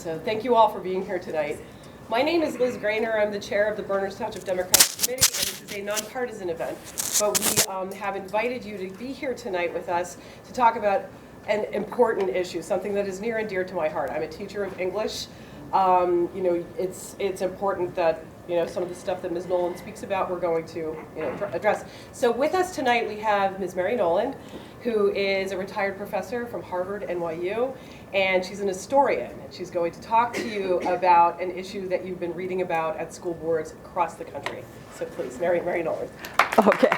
So thank you all for being here tonight. My name is Liz Grainer. I'm the chair of the Berners Township Democratic Committee, and this is a nonpartisan event. But we have invited you to be here tonight with us to talk about an important issue, something that is near and dear to my heart. I'm a teacher of English. It's important that some of the stuff that Ms. Nolan speaks about, we're going to address. So with us tonight, we have Ms. Mary Nolan, who is a retired professor from Harvard, NYU, and she's an historian. And she's going to talk to you about an issue that you've been reading about at school boards across the country. So please, Mary Nolan. Okay.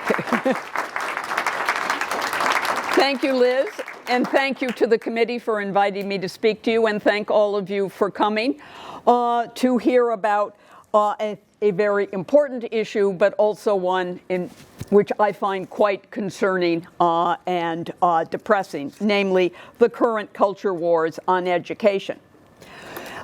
Thank you, Liz, and thank you to the committee for inviting me to speak to you, and thank all of you for coming to hear about a very important issue, but also one in which I find quite concerning and depressing, namely the current culture wars on education.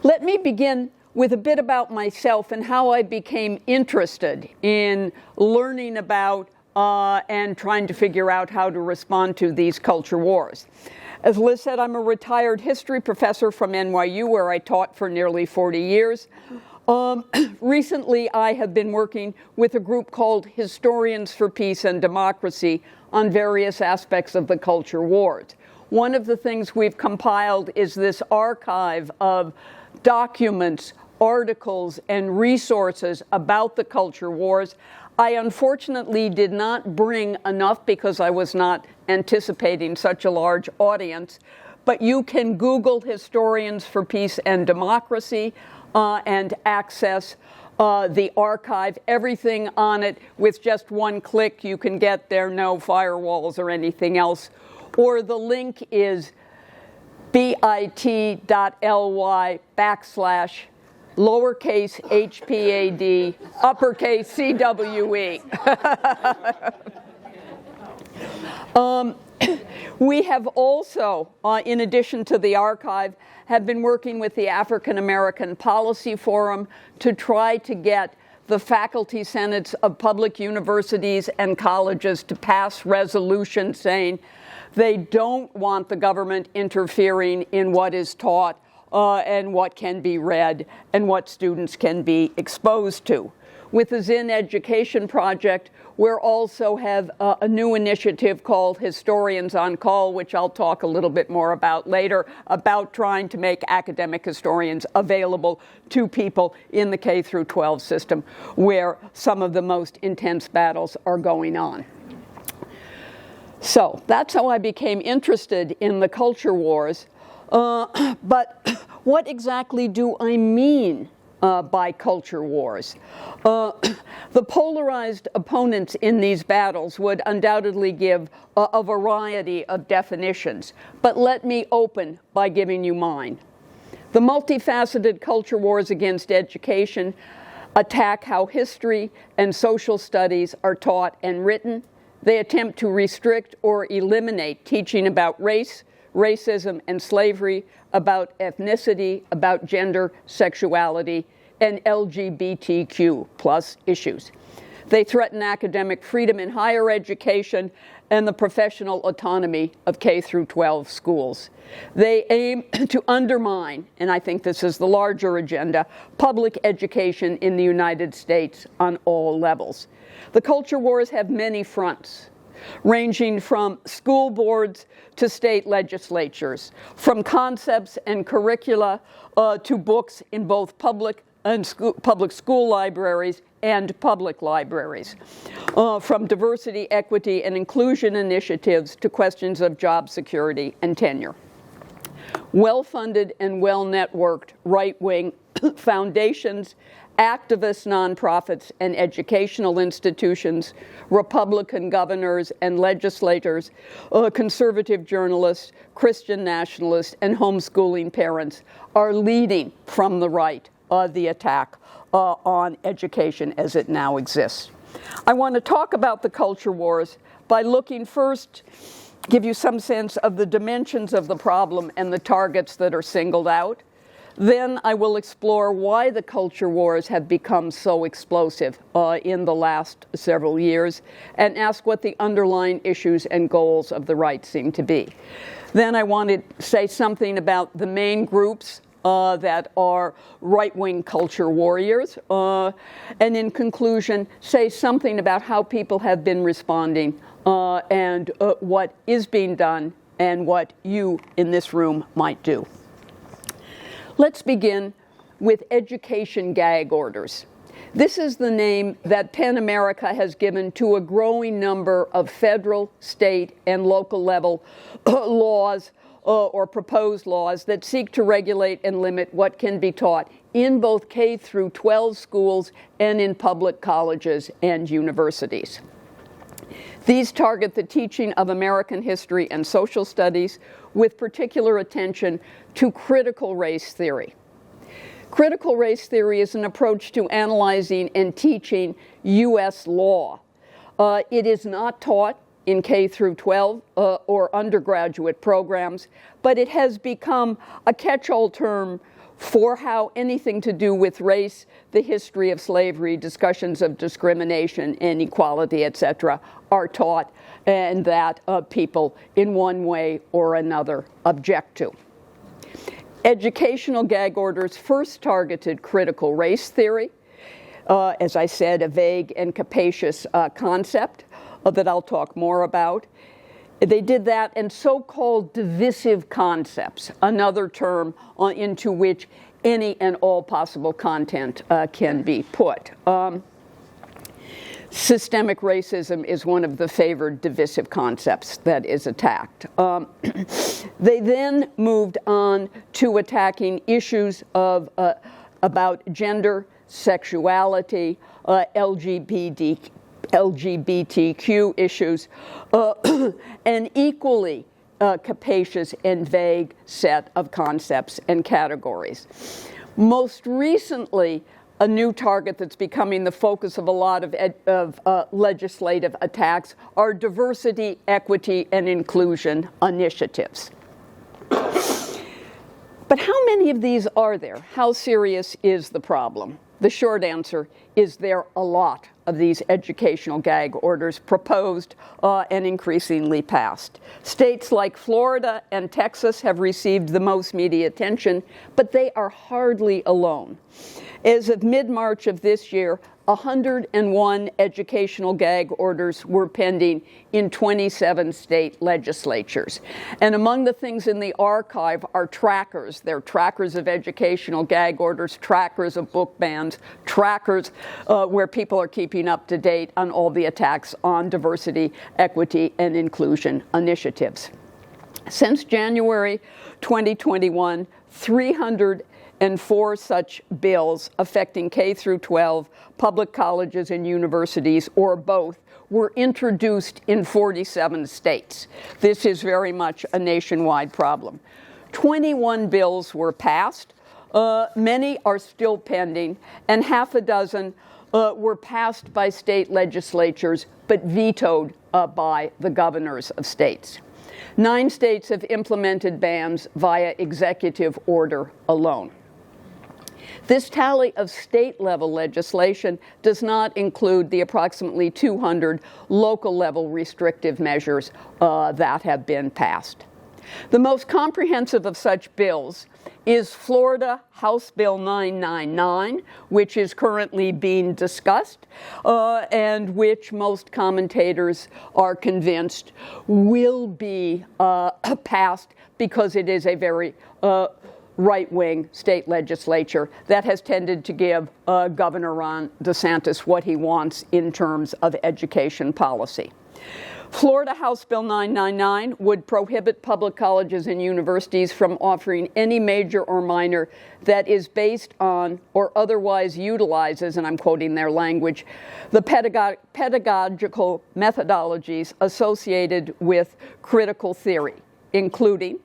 Let me begin with a bit about myself and how I became interested in learning about and trying to figure out how to respond to these culture wars. As Liz said, I'm a retired history professor from NYU, where I taught for nearly 40 years. Recently, I have been working with a group called Historians for Peace and Democracy on various aspects of the culture wars. One of the things we've compiled is this archive of documents, articles, and resources about the culture wars. I unfortunately did not bring enough because I was not anticipating such a large audience, but you can Google Historians for Peace and Democracy and access the archive, everything on it with just one click. You can get there, no firewalls or anything else. Or the link is bit.ly/lowercase HPAD, uppercase CWE. We have also, in addition to the archive, have been working with the African American Policy Forum to try to get the faculty senates of public universities and colleges to pass resolutions saying they don't want the government interfering in what is taught and what can be read and what students can be exposed to. With the Zinn Education Project, we also have a new initiative called Historians on Call, which I'll talk a little bit more about later, about trying to make academic historians available to people in the K through 12 system, where some of the most intense battles are going on. So that's how I became interested in the culture wars. But what exactly do I mean by culture wars? The polarized opponents in these battles would undoubtedly give a variety of definitions, but let me open by giving you mine. The multifaceted culture wars against education attack how history and social studies are taught and written. They attempt to restrict or eliminate teaching about race, racism, and slavery, about ethnicity, about gender, sexuality, and LGBTQ plus issues. They threaten academic freedom in higher education and the professional autonomy of K through 12 schools. They aim to undermine, and I think this is the larger agenda, public education in the United States on all levels. The culture wars have many fronts, ranging from school boards to state legislatures, from concepts and curricula to books in both public school libraries and public libraries, from diversity, equity, and inclusion initiatives to questions of job security and tenure. Well-funded and well-networked right-wing foundations, activist nonprofits and educational institutions, Republican governors and legislators, conservative journalists, Christian nationalists, and homeschooling parents are leading from the right the attack on education as it now exists. I want to talk about the culture wars by looking first, give you some sense of the dimensions of the problem and the targets that are singled out. Then I will explore why the culture wars have become so explosive in the last several years, and ask what the underlying issues and goals of the right seem to be. Then I want to say something about the main groups that are right-wing culture warriors, and in conclusion, say something about how people have been responding and what is being done and what you in this room might do. Let's begin with education gag orders. This is the name that PEN America has given to a growing number of federal, state, and local level laws or proposed laws that seek to regulate and limit what can be taught in both K through 12 schools and in public colleges and universities. These target the teaching of American history and social studies with particular attention to critical race theory. Critical race theory is an approach to analyzing and teaching U.S. law. It is not taught in K through 12 or undergraduate programs, but it has become a catch-all term for how anything to do with race, the history of slavery, discussions of discrimination, inequality, etc., are taught, and that people in one way or another object to. Educational gag orders first targeted critical race theory, as I said, a vague and capacious concept that I'll talk more about. They did that, and so-called divisive concepts, another term into which any and all possible content can be put. Systemic racism is one of the favored divisive concepts that is attacked. They then moved on to attacking issues of about gender, sexuality, LGBTQ issues, an equally capacious and vague set of concepts and categories. Most recently, a new target that's becoming the focus of a lot of legislative attacks are diversity, equity, and inclusion initiatives. But how many of these are there? How serious is the problem? The short answer is there are a lot of these educational gag orders proposed and increasingly passed. States like Florida and Texas have received the most media attention, but they are hardly alone. As of mid-March of this year, 101 educational gag orders were pending in 27 state legislatures. And among the things in the archive are trackers. They're trackers of educational gag orders, trackers of book bans, trackers where people are keeping up to date on all the attacks on diversity, equity, and inclusion initiatives. Since January 2021, 304 such bills affecting K through 12, public colleges and universities, or both, were introduced in 47 states. This is very much a nationwide problem. 21 bills were passed. Many are still pending, and half a dozen were passed by state legislatures but vetoed by the governors of states. 9 states have implemented bans via executive order alone. This tally of state-level legislation does not include the approximately 200 local-level restrictive measures that have been passed. The most comprehensive of such bills is Florida House Bill 999, which is currently being discussed and which most commentators are convinced will be passed because it is a very right-wing state legislature that has tended to give Governor Ron DeSantis what he wants in terms of education policy. Florida House Bill 999 would prohibit public colleges and universities from offering any major or minor that is based on or otherwise utilizes, and I'm quoting their language, the pedagogical methodologies associated with critical theory, including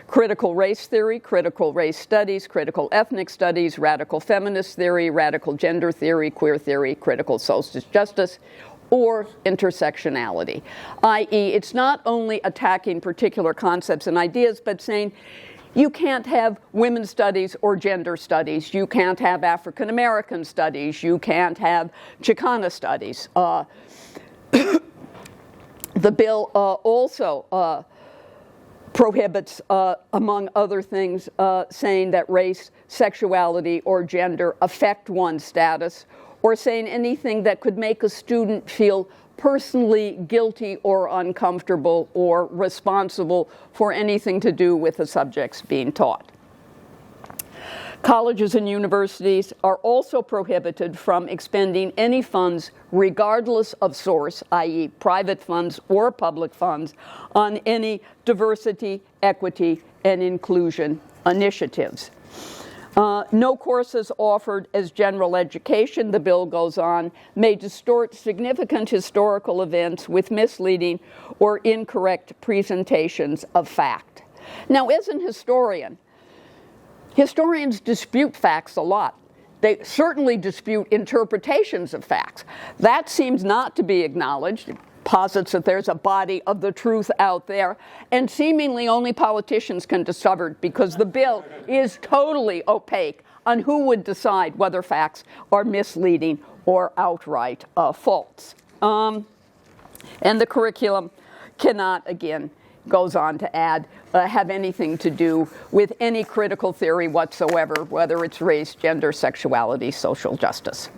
critical race theory, critical race studies, critical ethnic studies, radical feminist theory, radical gender theory, queer theory, critical social justice, or intersectionality, i.e., it's not only attacking particular concepts and ideas, but saying you can't have women's studies or gender studies, you can't have African American studies, you can't have Chicana studies. The bill also prohibits, among other things, saying that race, sexuality, or gender affect one's status, or saying anything that could make a student feel personally guilty or uncomfortable or responsible for anything to do with the subjects being taught. Colleges and universities are also prohibited from expending any funds, regardless of source, i.e. private funds or public funds, on any diversity, equity, and inclusion initiatives. No courses offered as general education, the bill goes on, may distort significant historical events with misleading or incorrect presentations of fact. Now, as an historian, historians dispute facts a lot. They certainly dispute interpretations of facts. That seems not to be acknowledged. It posits that there's a body of the truth out there, and seemingly only politicians can discover it because the bill is totally opaque on who would decide whether facts are misleading or outright false. And the curriculum cannot, again, goes on to add, have anything to do with any critical theory whatsoever, whether it's race, gender, sexuality, social justice.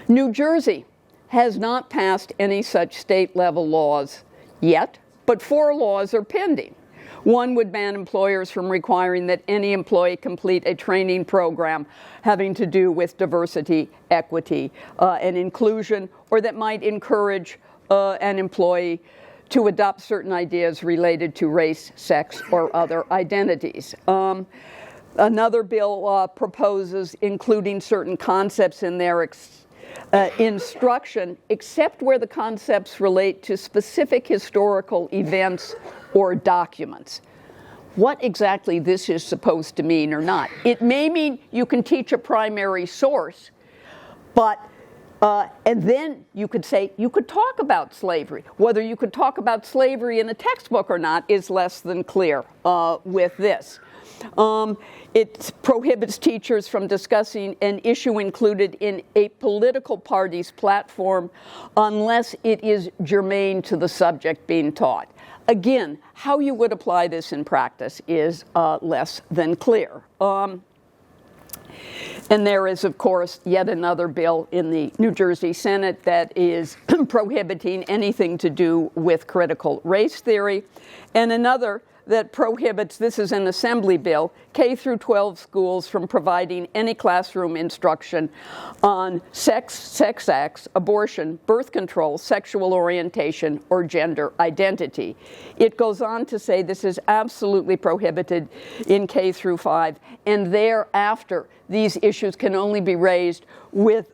New Jersey has not passed any such state-level laws yet, but 4 laws are pending. One would ban employers from requiring that any employee complete a training program having to do with diversity, equity, and inclusion, or that might encourage an employee to adopt certain ideas related to race, sex, or other identities. Another bill proposes including certain concepts in their instruction, except where the concepts relate to specific historical events or documents. What exactly this is supposed to mean or not. It may mean you can teach a primary source, but and then you could say you could talk about slavery. Whether you could talk about slavery in a textbook or not is less than clear with this. It prohibits teachers from discussing an issue included in a political party's platform unless it is germane to the subject being taught. Again, how you would apply this in practice is less than clear. And there is, of course, yet another bill in the New Jersey Senate that is prohibiting anything to do with critical race theory, and another that prohibits, this is an assembly bill, K through 12 schools from providing any classroom instruction on sex acts, abortion, birth control, sexual orientation, or gender identity. It goes on to say this is absolutely prohibited in K through 5, and thereafter these issues can only be raised with,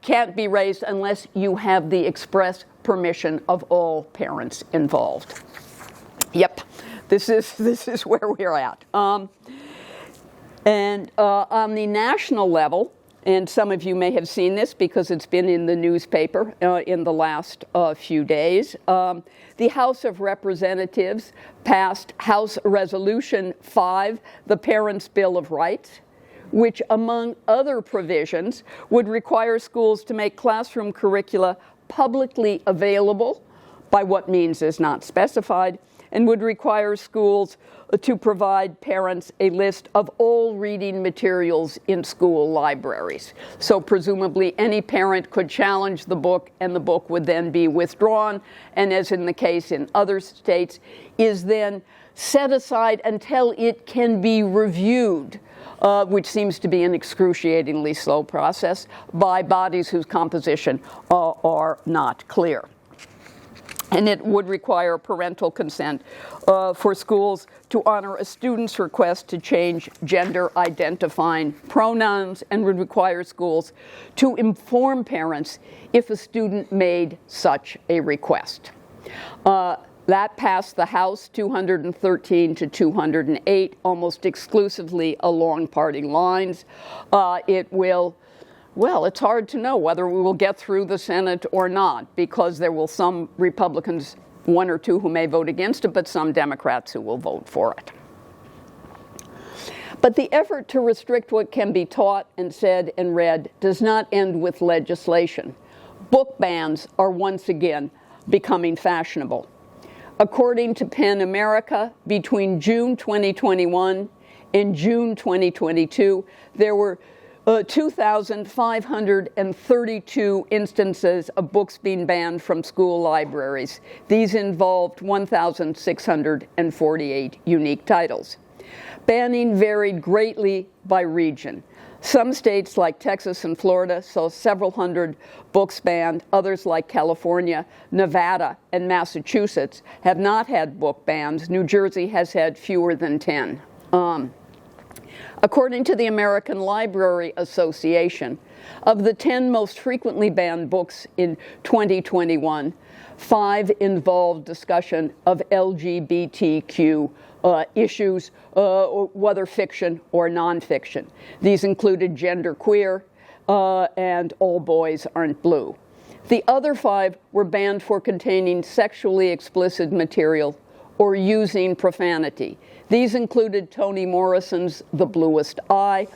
can't be raised unless you have the express permission of all parents involved. Yep, this is where we're at. And on the national level, and some of you may have seen this because it's been in the newspaper in the last few days, the House of Representatives passed House Resolution 5, the Parents' Bill of Rights, which, among other provisions, would require schools to make classroom curricula publicly available, by what means is not specified, and would require schools to provide parents a list of all reading materials in school libraries. So presumably any parent could challenge the book and the book would then be withdrawn, and as in the case in other states, is then set aside until it can be reviewed, which seems to be an excruciatingly slow process, by bodies whose composition are not clear. And it would require parental consent for schools to honor a student's request to change gender-identifying pronouns, and would require schools to inform parents if a student made such a request. That passed the House 213 to 208, almost exclusively along party lines. It will. Well, it's hard to know whether we will get through the Senate or not, because there will some Republicans, 1 or 2, who may vote against it, but some Democrats who will vote for it. But the effort to restrict what can be taught and said and read does not end with legislation. Book bans are once again becoming fashionable. According to PEN America, between June 2021 and June 2022, there were 2,532 instances of books being banned from school libraries. These involved 1,648 unique titles. Banning varied greatly by region. Some states like Texas and Florida saw several hundred books banned. Others like California, Nevada, and Massachusetts have not had book bans. New Jersey has had fewer than 10. According to the American Library Association, of the 10 most frequently banned books in 2021, 5 involved discussion of LGBTQ issues, whether fiction or nonfiction. These included genderqueer and All Boys Aren't Blue. The other 5 were banned for containing sexually explicit material or using profanity. These included Toni Morrison's The Bluest Eye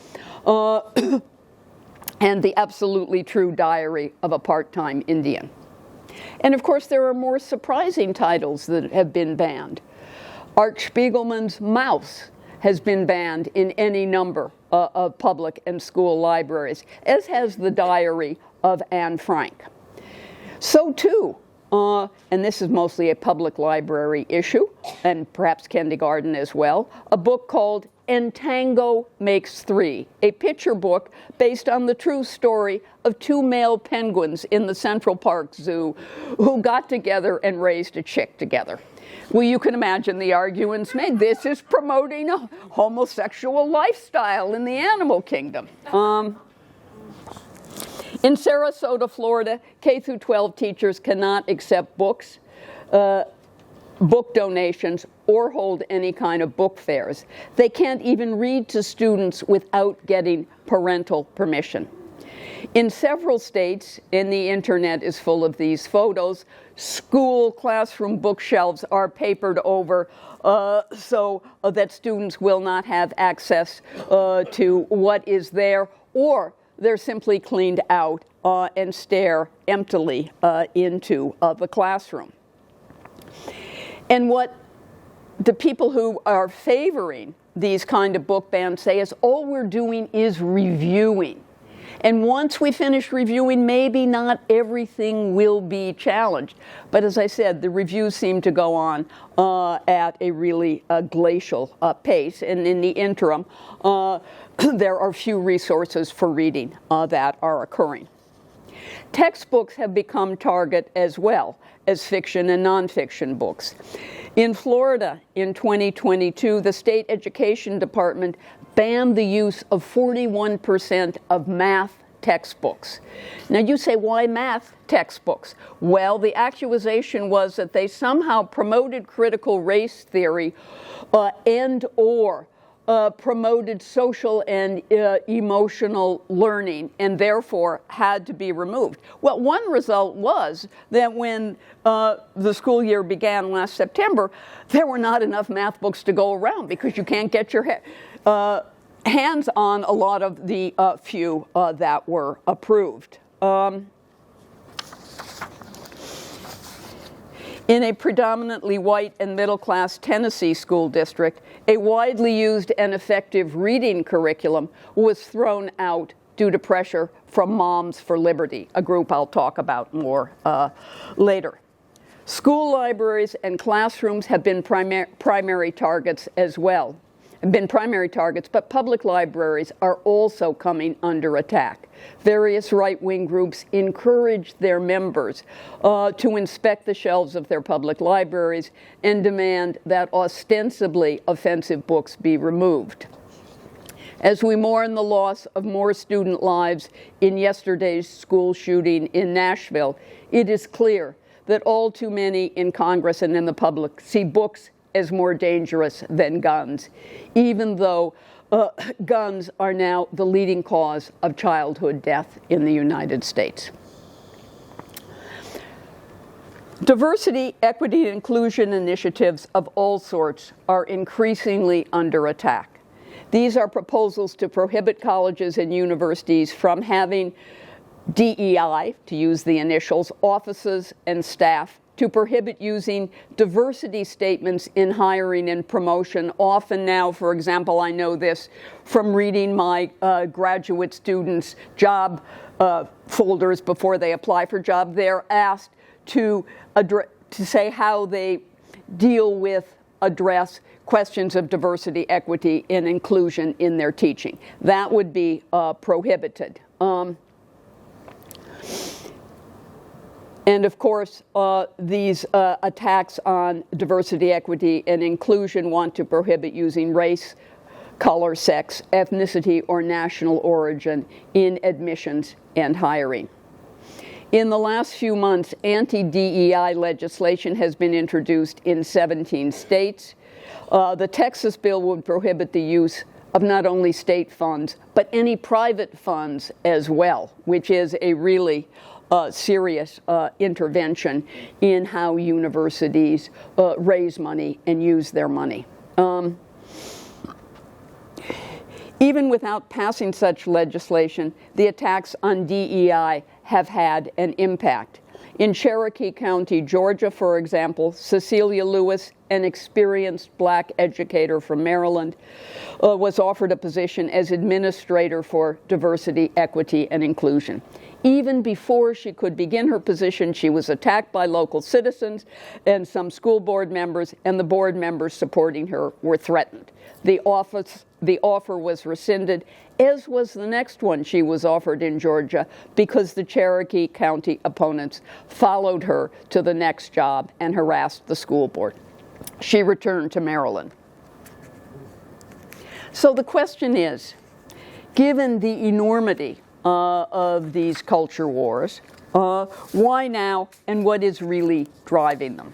and The Absolutely True Diary of a Part-Time Indian. And of course, there are more surprising titles that have been banned. Art Spiegelman's Mouse has been banned in any number of public and school libraries, as has The Diary of Anne Frank. So too, and this is mostly a public library issue, and perhaps kindergarten as well, a book called And Tango Makes Three, a picture book based on the true story of 2 male penguins in the Central Park Zoo who got together and raised a chick together. Well, you can imagine the arguments made. This is promoting a homosexual lifestyle in the animal kingdom. In Sarasota, Florida, K-12 teachers cannot accept books, book donations, or hold any kind of book fairs. They can't even read to students without getting parental permission. In several states, and the internet is full of these photos, school classroom bookshelves are papered over so that students will not have access to what is there, or they're simply cleaned out and stare emptily into the classroom. And what the people who are favoring these kind of book bans say is all we're doing is reviewing. And once we finish reviewing, maybe not everything will be challenged. But as I said, the reviews seem to go on at a really glacial pace. And in the interim, there are few resources for reading that are occurring. Textbooks have become target as well as fiction and nonfiction books. In Florida, in 2022, the state education department banned the use of 41% of math textbooks. Now you say, why math textbooks? Well, the accusation was that they somehow promoted critical race theory and or promoted social and emotional learning and therefore had to be removed. Well, one result was that when the school year began last September, there were not enough math books to go around because you can't get your hands on a lot of the few that were approved. In a predominantly white and middle-class Tennessee school district, a widely used and effective reading curriculum was thrown out due to pressure from Moms for Liberty, a group I'll talk about more later. School libraries and classrooms have been primary targets as well. But public libraries are also coming under attack. Various right-wing groups encourage their members to inspect the shelves of their public libraries and demand that ostensibly offensive books be removed. As we mourn the loss of more student lives in yesterday's school shooting in Nashville, it is clear that all too many in Congress and in the public see books as more dangerous than guns, even though guns are now the leading cause of childhood death in the United States. Diversity, equity, and inclusion initiatives of all sorts are increasingly under attack. These are proposals to prohibit colleges and universities from having DEI, to use the initials, offices and staff to prohibit using diversity statements in hiring and promotion. Often now, for example, I know this from reading my graduate students' job folders before they apply for job. They're asked to say how they address questions of diversity, equity, and inclusion in their teaching. That would be prohibited. And of course, these attacks on diversity, equity, and inclusion want to prohibit using race, color, sex, ethnicity, or national origin in admissions and hiring. In the last few months, anti-DEI legislation has been introduced in 17 states. The Texas bill would prohibit the use of not only state funds, but any private funds as well, which is a really serious intervention in how universities raise money and use their money. Even without passing such legislation, the attacks on DEI have had an impact. In Cherokee County, Georgia, for example, Cecilia Lewis, an experienced black educator from Maryland, was offered a position as administrator for diversity, equity, and inclusion. Even before she could begin her position, she was attacked by local citizens and some school board members, and the board members supporting her were threatened. The offer was rescinded, as was the next one she was offered in Georgia, because the Cherokee County opponents followed her to the next job and harassed the school board. She returned to Maryland. So the question is, given the enormity of these culture wars, why now, and what is really driving them?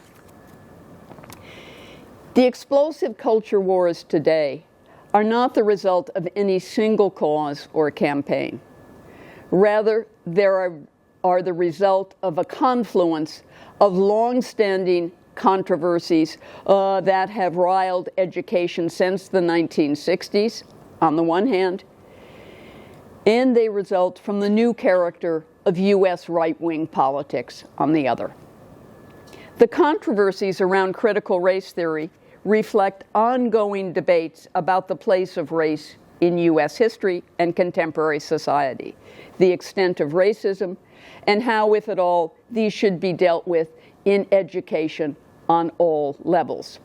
The explosive culture wars today are not the result of any single cause or campaign. Rather, they are the result of a confluence of long-standing controversies that have riled education since the 1960s, on the one hand, and they result from the new character of U.S. right-wing politics on the other. The controversies around critical race theory reflect ongoing debates about the place of race in U.S. history and contemporary society, the extent of racism, and how, if at all, these should be dealt with in education on all levels.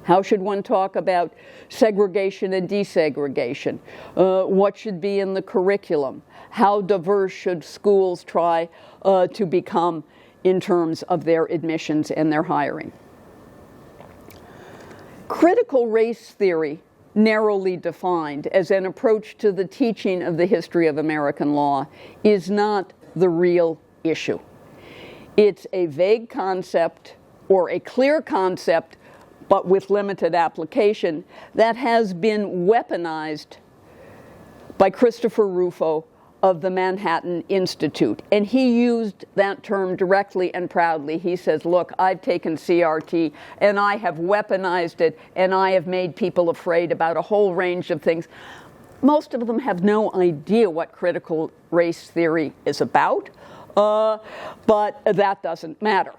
How should one talk about segregation and desegregation? What should be in the curriculum? How diverse should schools try to become in terms of their admissions and their hiring? Critical race theory, narrowly defined as an approach to the teaching of the history of American law, is not the real issue. It's a vague concept or a clear concept, but with limited application, that has been weaponized by Christopher Rufo of the Manhattan Institute. And he used that term directly and proudly. He says, look, I've taken CRT and I have weaponized it and I have made people afraid about a whole range of things. Most of them have no idea what critical race theory is about, but that doesn't matter.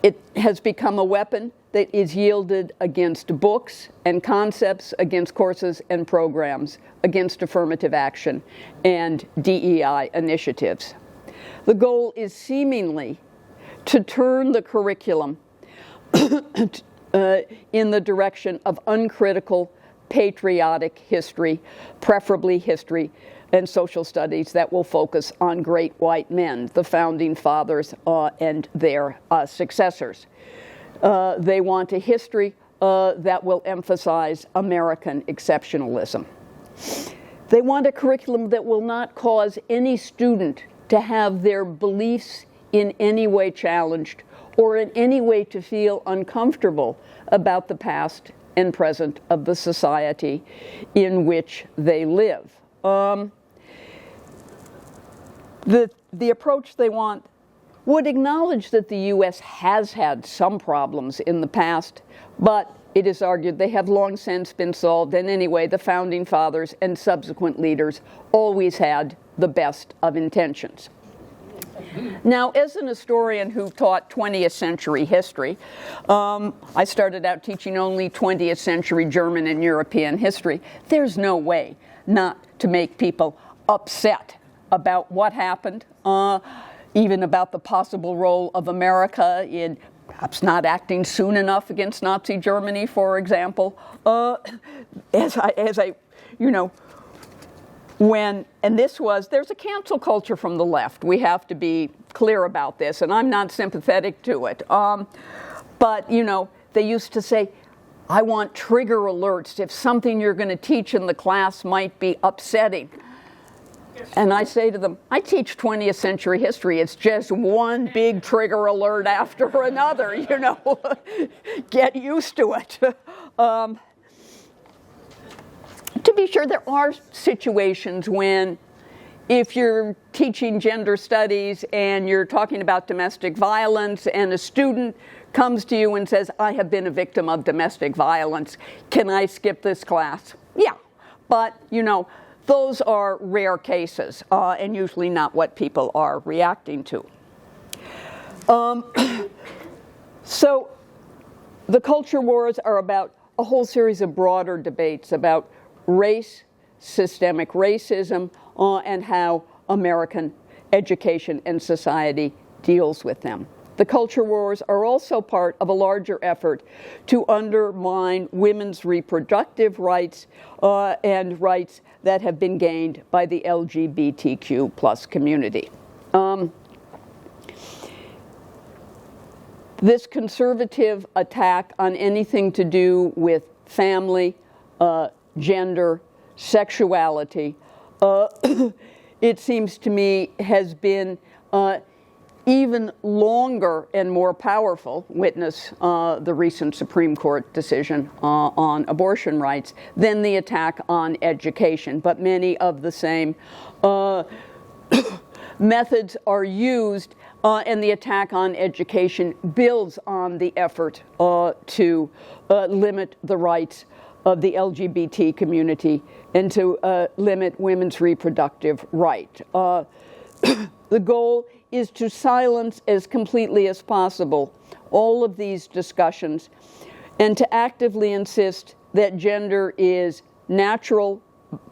It has become a weapon that is yielded against books and concepts, against courses and programs, against affirmative action and DEI initiatives. The goal is seemingly to turn the curriculum in the direction of uncritical, patriotic history, preferably history and social studies that will focus on great white men, the founding fathers and their successors. They want a history that will emphasize American exceptionalism. They want a curriculum that will not cause any student to have their beliefs in any way challenged or in any way to feel uncomfortable about the past and present of the society in which they live. The approach they want would acknowledge that the U.S. has had some problems in the past, but it is argued they have long since been solved, and anyway, the founding fathers and subsequent leaders always had the best of intentions. Now, as an historian who taught 20th century history, I started out teaching only 20th century German and European history. There's no way not to make people upset about what happened, even about the possible role of America in perhaps not acting soon enough against Nazi Germany, for example. There's a cancel culture from the left. We have to be clear about this, and I'm not sympathetic to it. But, they used to say, I want trigger alerts if something you're going to teach in the class might be upsetting. And I say to them, I teach 20th century history. It's just one big trigger alert after another, Get used to it. To be sure, there are situations when, if you're teaching gender studies and you're talking about domestic violence and a student comes to you and says, I have been a victim of domestic violence, can I skip this class? Yeah, but, those are rare cases and usually not what people are reacting to. So the culture wars are about a whole series of broader debates about race, systemic racism, and how American education and society deals with them. The culture wars are also part of a larger effort to undermine women's reproductive rights and rights that have been gained by the LGBTQ plus community. This conservative attack on anything to do with family, gender, sexuality, it seems to me has been even longer and more powerful, witness the recent Supreme Court decision on abortion rights, than the attack on education. But many of the same methods are used, and the attack on education builds on the effort to limit the rights of the LGBT community and to limit women's reproductive right. The goal is to silence as completely as possible all of these discussions and to actively insist that gender is natural,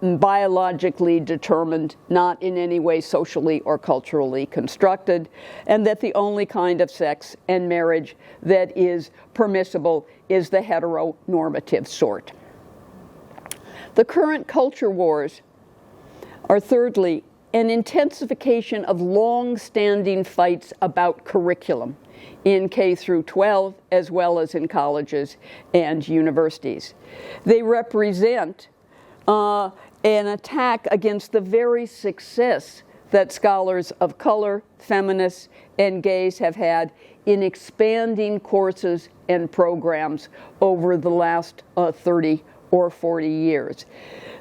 biologically determined, not in any way socially or culturally constructed, and that the only kind of sex and marriage that is permissible is the heteronormative sort. The current culture wars are, thirdly, an intensification of long-standing fights about curriculum in K through 12 as well as in colleges and universities. They represent an attack against the very success that scholars of color, feminists, and gays have had in expanding courses and programs over the last 30 or 40 years.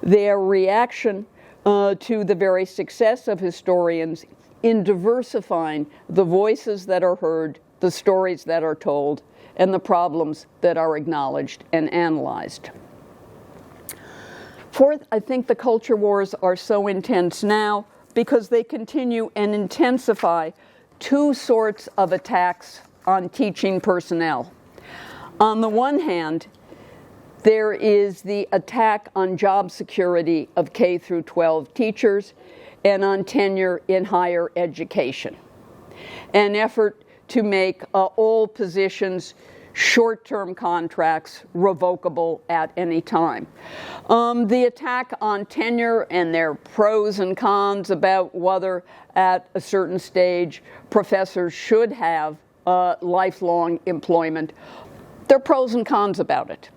Their reaction to the very success of historians in diversifying the voices that are heard, the stories that are told, and the problems that are acknowledged and analyzed. Fourth, I think the culture wars are so intense now because they continue and intensify two sorts of attacks on teaching personnel. On the one hand, there is the attack on job security of K through 12 teachers and on tenure in higher education. An effort to make all positions short-term contracts revocable at any time. The attack on tenure and their pros and cons about whether at a certain stage professors should have lifelong employment. There are pros and cons about it.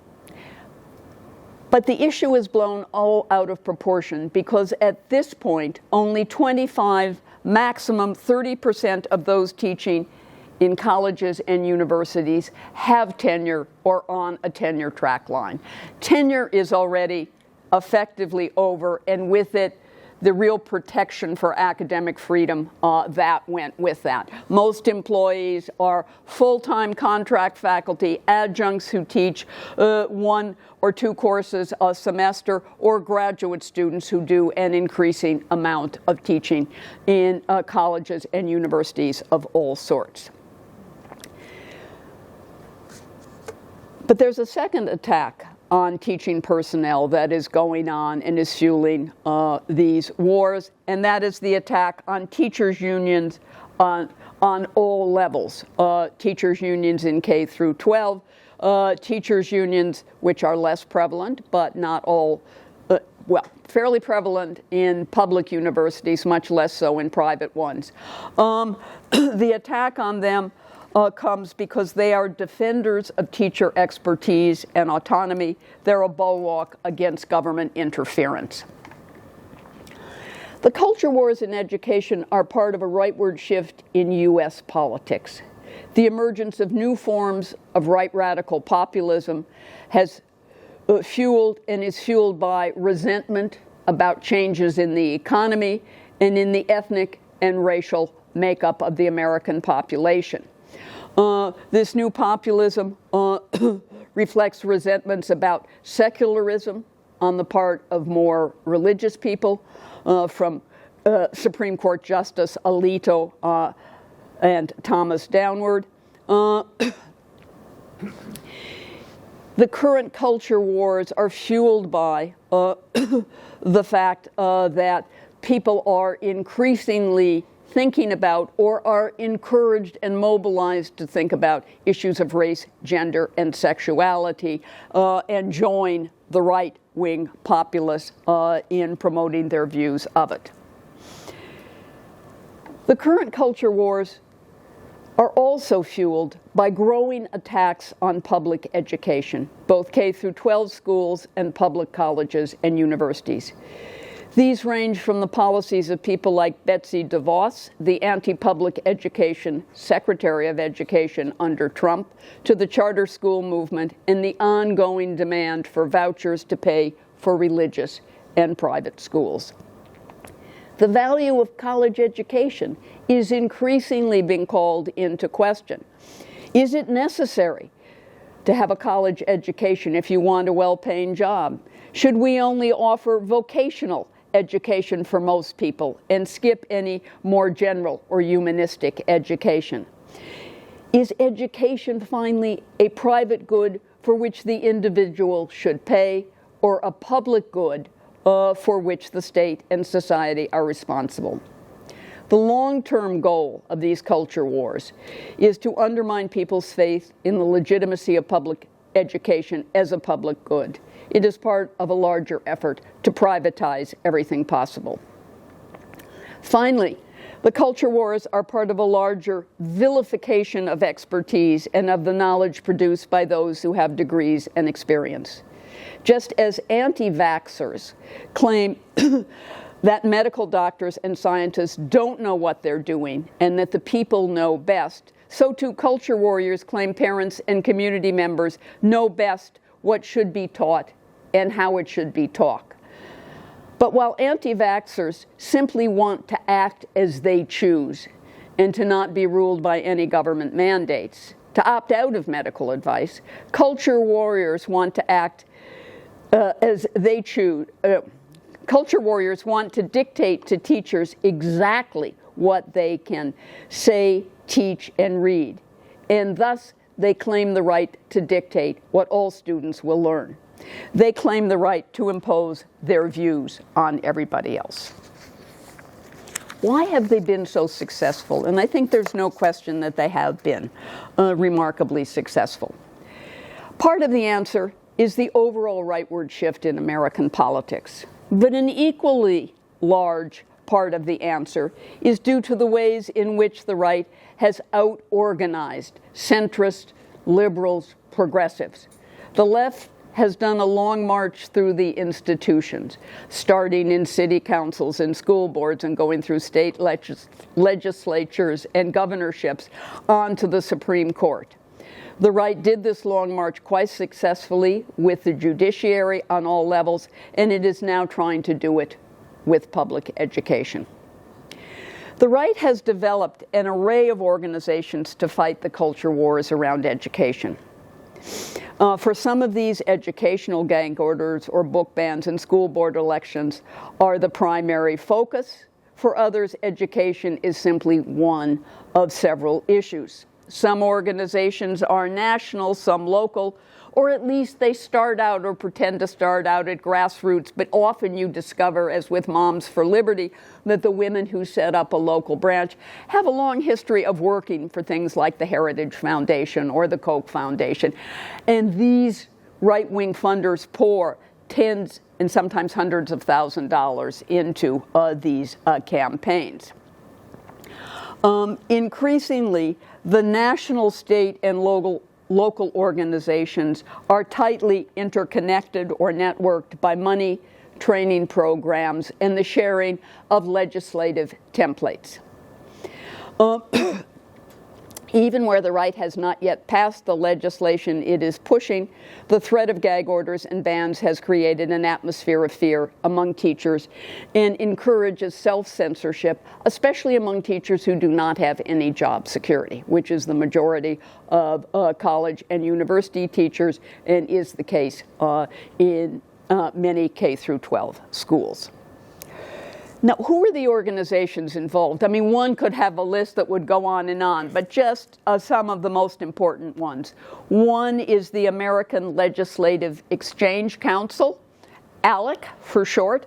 But the issue is blown all out of proportion because at this point, only 25, maximum 30% of those teaching in colleges and universities have tenure or on a tenure track line. Tenure is already effectively over, and with it, the real protection for academic freedom that went with that. Most employees are full-time contract faculty, adjuncts who teach 1 or 2 courses a semester, or graduate students who do an increasing amount of teaching in colleges and universities of all sorts. But there's a second attack on teaching personnel that is going on and is fueling these wars, and that is the attack on teachers' unions on all levels. Teachers' unions in K through 12, teachers' unions which are less prevalent, but not all, well, fairly prevalent in public universities, much less so in private ones. The attack on them comes because they are defenders of teacher expertise and autonomy. They're a bulwark against government interference. The culture wars in education are part of a rightward shift in U.S. politics. The emergence of new forms of right radical populism has fueled and is fueled by resentment about changes in the economy and in the ethnic and racial makeup of the American population. This new populism reflects resentments about secularism on the part of more religious people, from Supreme Court Justice Alito and Thomas downward. The current culture wars are fueled by the fact that people are increasingly thinking about, or are encouraged and mobilized to think about, issues of race, gender, and sexuality, and join the right-wing populists in promoting their views of it. The current culture wars are also fueled by growing attacks on public education, both K through 12 schools and public colleges and universities. These range from the policies of people like Betsy DeVos, the anti-public education Secretary of Education under Trump, to the charter school movement and the ongoing demand for vouchers to pay for religious and private schools. The value of college education is increasingly being called into question. Is it necessary to have a college education if you want a well-paying job? Should we only offer vocational education for most people and skip any more general or humanistic education? Is education finally a private good for which the individual should pay, or a public good for which the state and society are responsible? The long-term goal of these culture wars is to undermine people's faith in the legitimacy of public education as a public good. It is part of a larger effort to privatize everything possible. Finally, the culture wars are part of a larger vilification of expertise and of the knowledge produced by those who have degrees and experience. Just as anti-vaxxers claim that medical doctors and scientists don't know what they're doing and that the people know best, so too culture warriors claim parents and community members know best what should be taught and how it should be taught. But while anti-vaxxers simply want to act as they choose and to not be ruled by any government mandates, to opt out of medical advice, culture warriors want to act as they choose. Culture warriors want to dictate to teachers exactly what they can say, teach, and read. And thus, they claim the right to dictate what all students will learn. They claim the right to impose their views on everybody else. Why have they been so successful? And I think there's no question that they have been remarkably successful. Part of the answer is the overall rightward shift in American politics. But an equally large part of the answer is due to the ways in which the right has out-organized centrists, liberals, progressives. The left has done a long march through the institutions, starting in city councils and school boards and going through state legislatures and governorships onto the Supreme Court. The right did this long march quite successfully with the judiciary on all levels, and it is now trying to do it with public education. The right has developed an array of organizations to fight the culture wars around education. For some of these, educational gag orders or book bans and school board elections are the primary focus. For others, education is simply one of several issues. Some organizations are national, some local, or at least they start out or pretend to start out at grassroots, but often you discover, as with Moms for Liberty, that the women who set up a local branch have a long history of working for things like the Heritage Foundation or the Koch Foundation. And these right-wing funders pour tens and sometimes hundreds of $1,000s into these campaigns. Increasingly, the national, state, and local organizations are tightly interconnected or networked by money, training programs, and the sharing of legislative templates. Even where the right has not yet passed the legislation it is pushing, the threat of gag orders and bans has created an atmosphere of fear among teachers and encourages self-censorship, especially among teachers who do not have any job security, which is the majority of college and university teachers and is the case in many K through 12 schools. Now, who are the organizations involved? I mean, one could have a list that would go on, but just some of the most important ones. One is the American Legislative Exchange Council, ALEC for short.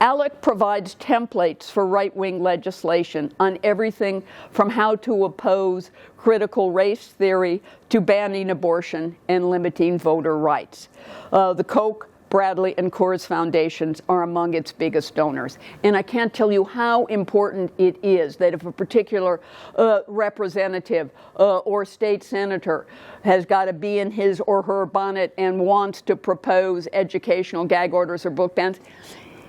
ALEC provides templates for right-wing legislation on everything from how to oppose critical race theory to banning abortion and limiting voter rights. The Koch, Bradley, and Coors foundations are among its biggest donors. And I can't tell you how important it is that if a particular representative or state senator has got to be in his or her bonnet and wants to propose educational gag orders or book bans,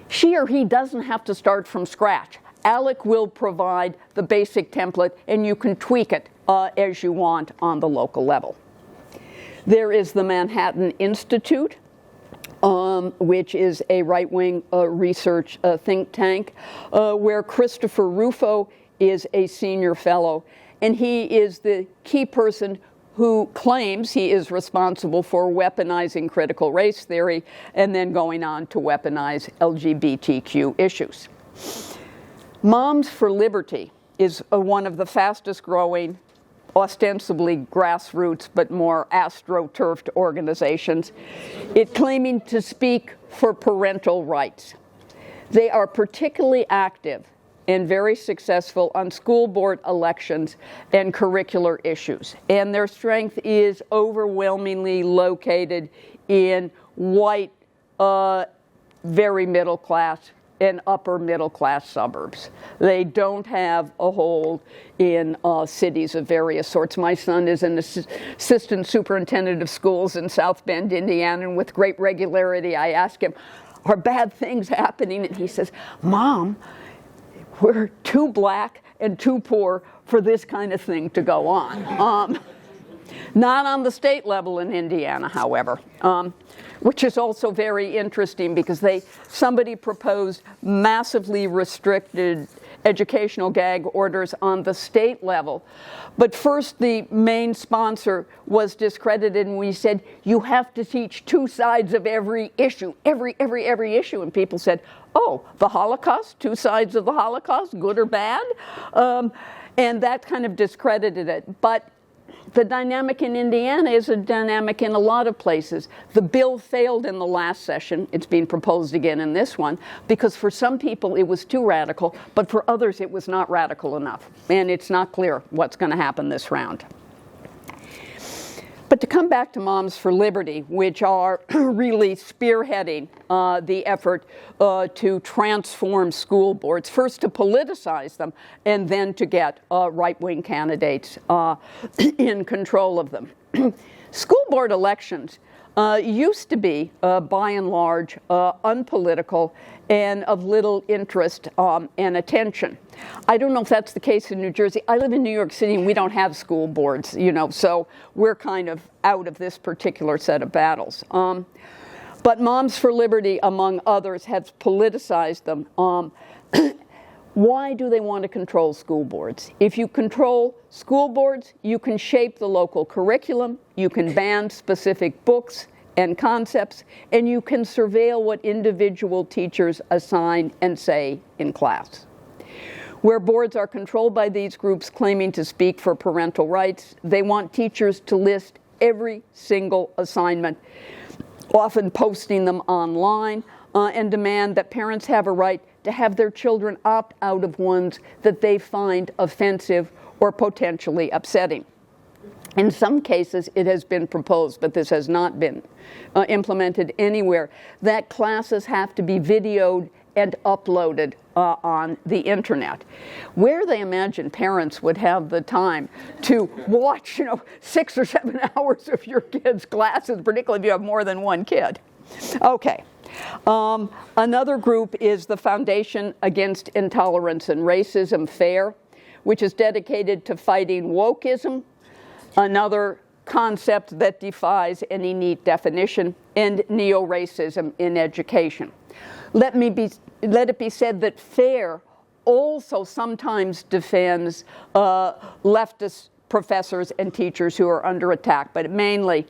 she or he doesn't have to start from scratch. ALEC will provide the basic template, and you can tweak it as you want on the local level. There is the Manhattan Institute, which is a right-wing research think tank, where Christopher Rufo is a senior fellow, and he is the key person who claims he is responsible for weaponizing critical race theory and then going on to weaponize LGBTQ issues. Moms for Liberty is one of the fastest growing, ostensibly grassroots but more astroturfed organizations, it claiming to speak for parental rights. They are particularly active and very successful on school board elections and curricular issues. And their strength is overwhelmingly located in white, very middle class and upper middle class suburbs. They don't have a hold in cities of various sorts. My son is an assistant superintendent of schools in South Bend, Indiana, and with great regularity I ask him, are bad things happening? And he says, Mom, we're too black and too poor for this kind of thing to go on. Not on the state level in Indiana, however, which is also very interesting because somebody proposed massively restricted educational gag orders on the state level. But first the main sponsor was discredited and we said, you have to teach two sides of every issue, every issue. And people said, oh, the Holocaust, two sides of the Holocaust, good or bad? And that kind of discredited it. But the dynamic in Indiana is a dynamic in a lot of places. The bill failed in the last session. It's being proposed again in this one because for some people it was too radical, but for others it was not radical enough. And it's not clear what's going to happen this round. But to come back to Moms for Liberty, which are really spearheading the effort to transform school boards, first to politicize them, and then to get right-wing candidates in control of them. School board elections used to be, by and large, unpolitical and of little interest and attention. I don't know if that's the case in New Jersey. I live in New York City and we don't have school boards, so we're kind of out of this particular set of battles. But Moms for Liberty, among others, have politicized them. Why do they want to control school boards? If you control school boards, you can shape the local curriculum, you can ban specific books and concepts, and you can surveil what individual teachers assign and say in class. Where boards are controlled by these groups claiming to speak for parental rights, they want teachers to list every single assignment, often posting them online, and demand that parents have a right to have their children opt out of ones that they find offensive or potentially upsetting. In some cases, it has been proposed, but this has not been implemented anywhere, that classes have to be videoed and uploaded on the internet. Where they imagine parents would have the time to watch, 6 or 7 hours of your kids' classes, particularly if you have more than one kid. Okay. Another group is the Foundation Against Intolerance and Racism, FAIR, which is dedicated to fighting wokeism, another concept that defies any neat definition, and neo-racism in education. Let it be said that FAIR also sometimes defends leftist professors and teachers who are under attack, but mainly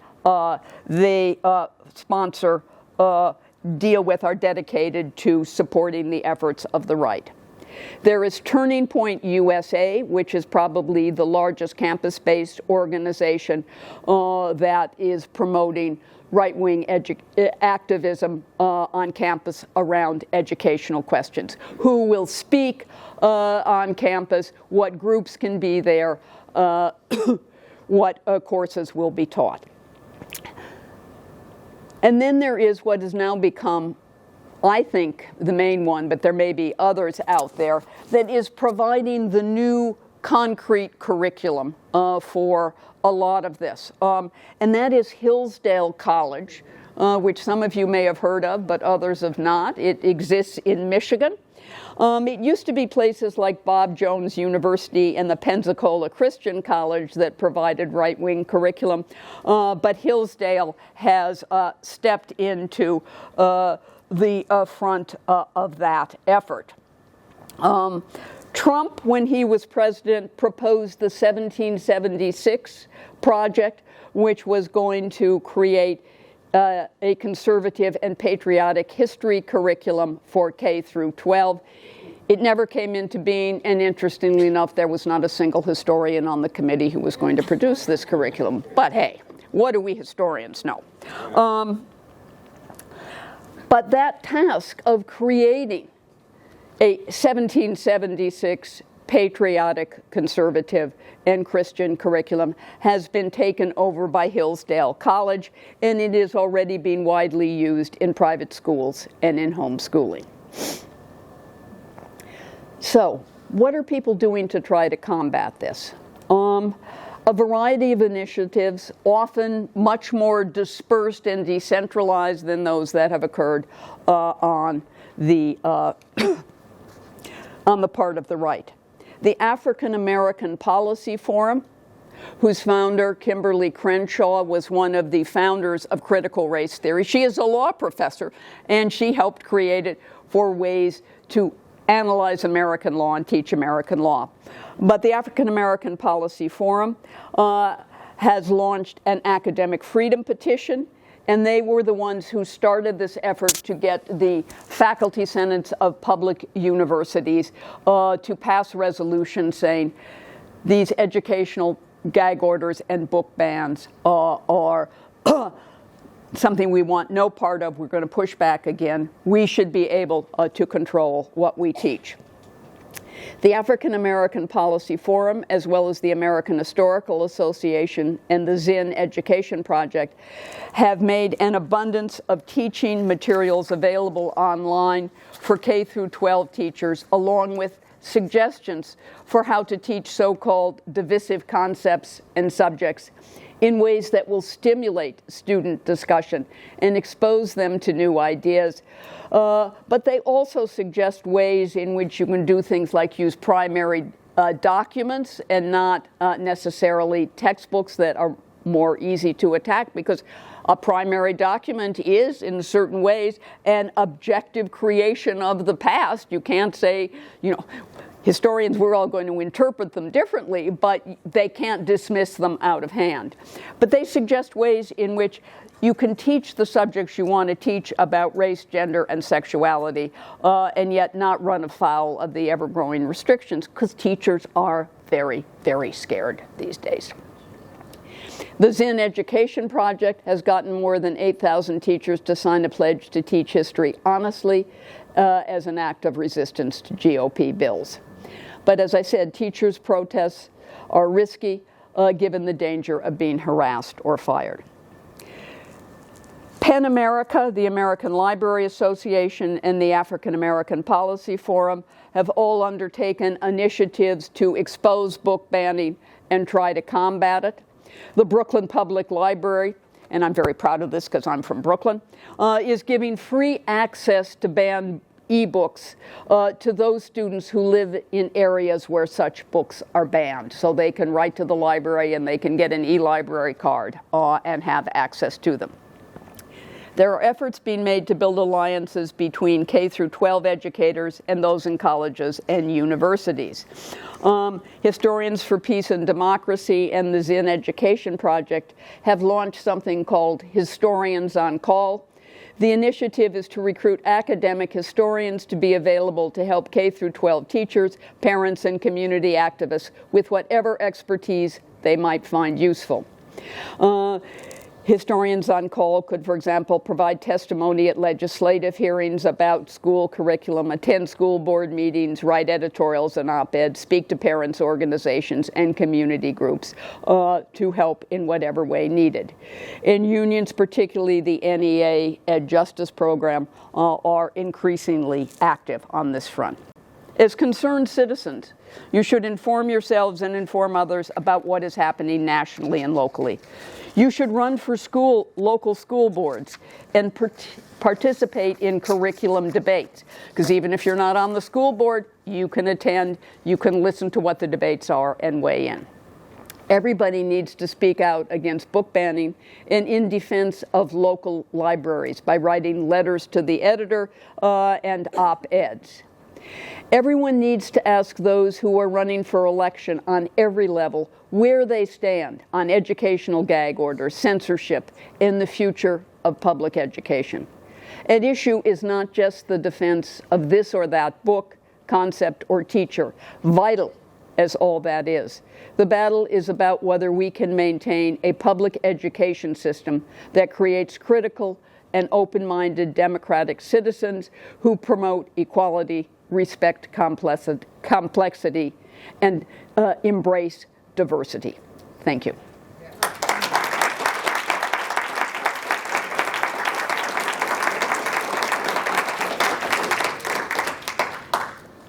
they sponsor, deal with, are dedicated to supporting the efforts of the right. There is Turning Point USA, which is probably the largest campus-based organization that is promoting right-wing activism on campus around educational questions. Who will speak on campus, what groups can be there, what courses will be taught. And then there is what has now become, I think, the main one, but there may be others out there, that is providing the new concrete curriculum for a lot of this. And that is Hillsdale College, which some of you may have heard of, but others have not. It exists in Michigan. It used to be places like Bob Jones University and the Pensacola Christian College that provided right-wing curriculum, but Hillsdale has stepped into the front of that effort. Trump, when he was president, proposed the 1776 project, which was going to create a conservative and patriotic history curriculum for K through 12. It never came into being, and interestingly enough, there was not a single historian on the committee who was going to produce this curriculum. But hey, what do we historians know? But that task of creating a 1776 patriotic, conservative, and Christian curriculum has been taken over by Hillsdale College, and it is already being widely used in private schools and in homeschooling. So, what are people doing to try to combat this? A variety of initiatives, often much more dispersed and decentralized than those that have occurred on the part of the right. The African American Policy Forum, whose founder, Kimberly Crenshaw, was one of the founders of critical race theory. She is a law professor, and she helped create it for ways to analyze American law and teach American law. But the African American Policy Forum has launched an academic freedom petition, and they were the ones who started this effort to get the faculty senates of public universities to pass resolutions saying these educational gag orders and book bans are something we want no part of. We're going to push back again. We should be able to control what we teach. The African American Policy Forum, as well as the American Historical Association and the Zinn Education Project, have made an abundance of teaching materials available online for K through 12 teachers, along with suggestions for how to teach so-called divisive concepts and subjects in ways that will stimulate student discussion and expose them to new ideas. But they also suggest ways in which you can do things like use primary documents and not necessarily textbooks that are more easy to attack, because A primary document is, in certain ways, an objective creation of the past. You can't say, historians, we're all going to interpret them differently, but they can't dismiss them out of hand. But they suggest ways in which you can teach the subjects you want to teach about race, gender, and sexuality, and yet not run afoul of the ever-growing restrictions, because teachers are very, very scared these days. The Zinn Education Project has gotten more than 8,000 teachers to sign a pledge to teach history honestly as an act of resistance to GOP bills. But as I said, teachers' protests are risky given the danger of being harassed or fired. PEN America, the American Library Association, and the African American Policy Forum have all undertaken initiatives to expose book banning and try to combat it. The Brooklyn Public Library, and I'm very proud of this because I'm from Brooklyn, is giving free access to banned ebooks to those students who live in areas where such books are banned. So they can write to the library and they can get an e-library card and have access to them. There are efforts being made to build alliances between K through 12 educators and those in colleges and universities. Historians for Peace and Democracy and the Zinn Education Project have launched something called Historians on Call. The initiative is to recruit academic historians to be available to help K through 12 teachers, parents, and community activists with whatever expertise they might find useful. Historians on Call could, for example, provide testimony at legislative hearings about school curriculum, attend school board meetings, write editorials and op-eds, speak to parents' organizations and community groups to help in whatever way needed. And unions, particularly the NEA Ed Justice Program, are increasingly active on this front. As concerned citizens, you should inform yourselves and inform others about what is happening nationally and locally. You should run for local school boards and participate in curriculum debates, because even if you're not on the school board, you can attend, you can listen to what the debates are and weigh in. Everybody needs to speak out against book banning and in defense of local libraries by writing letters to the editor and op-eds. Everyone needs to ask those who are running for election on every level where they stand on educational gag orders, censorship, and the future of public education. At issue is not just the defense of this or that book, concept, or teacher, vital as all that is. The battle is about whether we can maintain a public education system that creates critical and open-minded democratic citizens who promote equality, respect complexity, and embrace diversity. Thank you.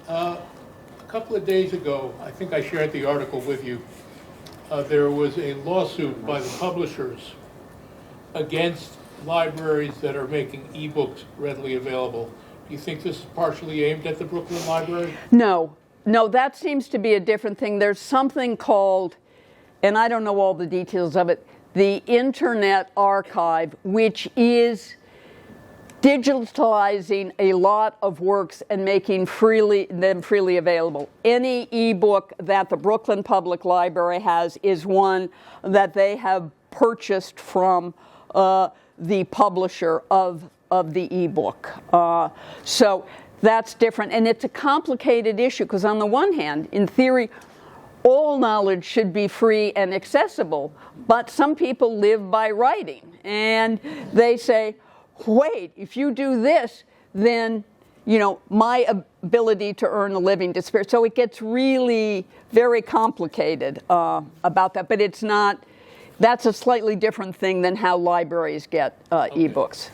A couple of days ago, I think I shared the article with you, there was a lawsuit by the publishers against libraries that are making ebooks readily available. Do you think this is partially aimed at the Brooklyn Library? No, that seems to be a different thing. There's something called, and I don't know all the details of it, the Internet Archive, which is digitalizing a lot of works and making them freely available. Any ebook that the Brooklyn Public Library has is one that they have purchased from the publisher of the ebook. So that's different. And it's a complicated issue because on the one hand, in theory, all knowledge should be free and accessible, but some people live by writing. And they say, wait, if you do this, then my ability to earn a living disappears. So it gets really very complicated about that, but it's not, that's a slightly different thing than how libraries get ebooks.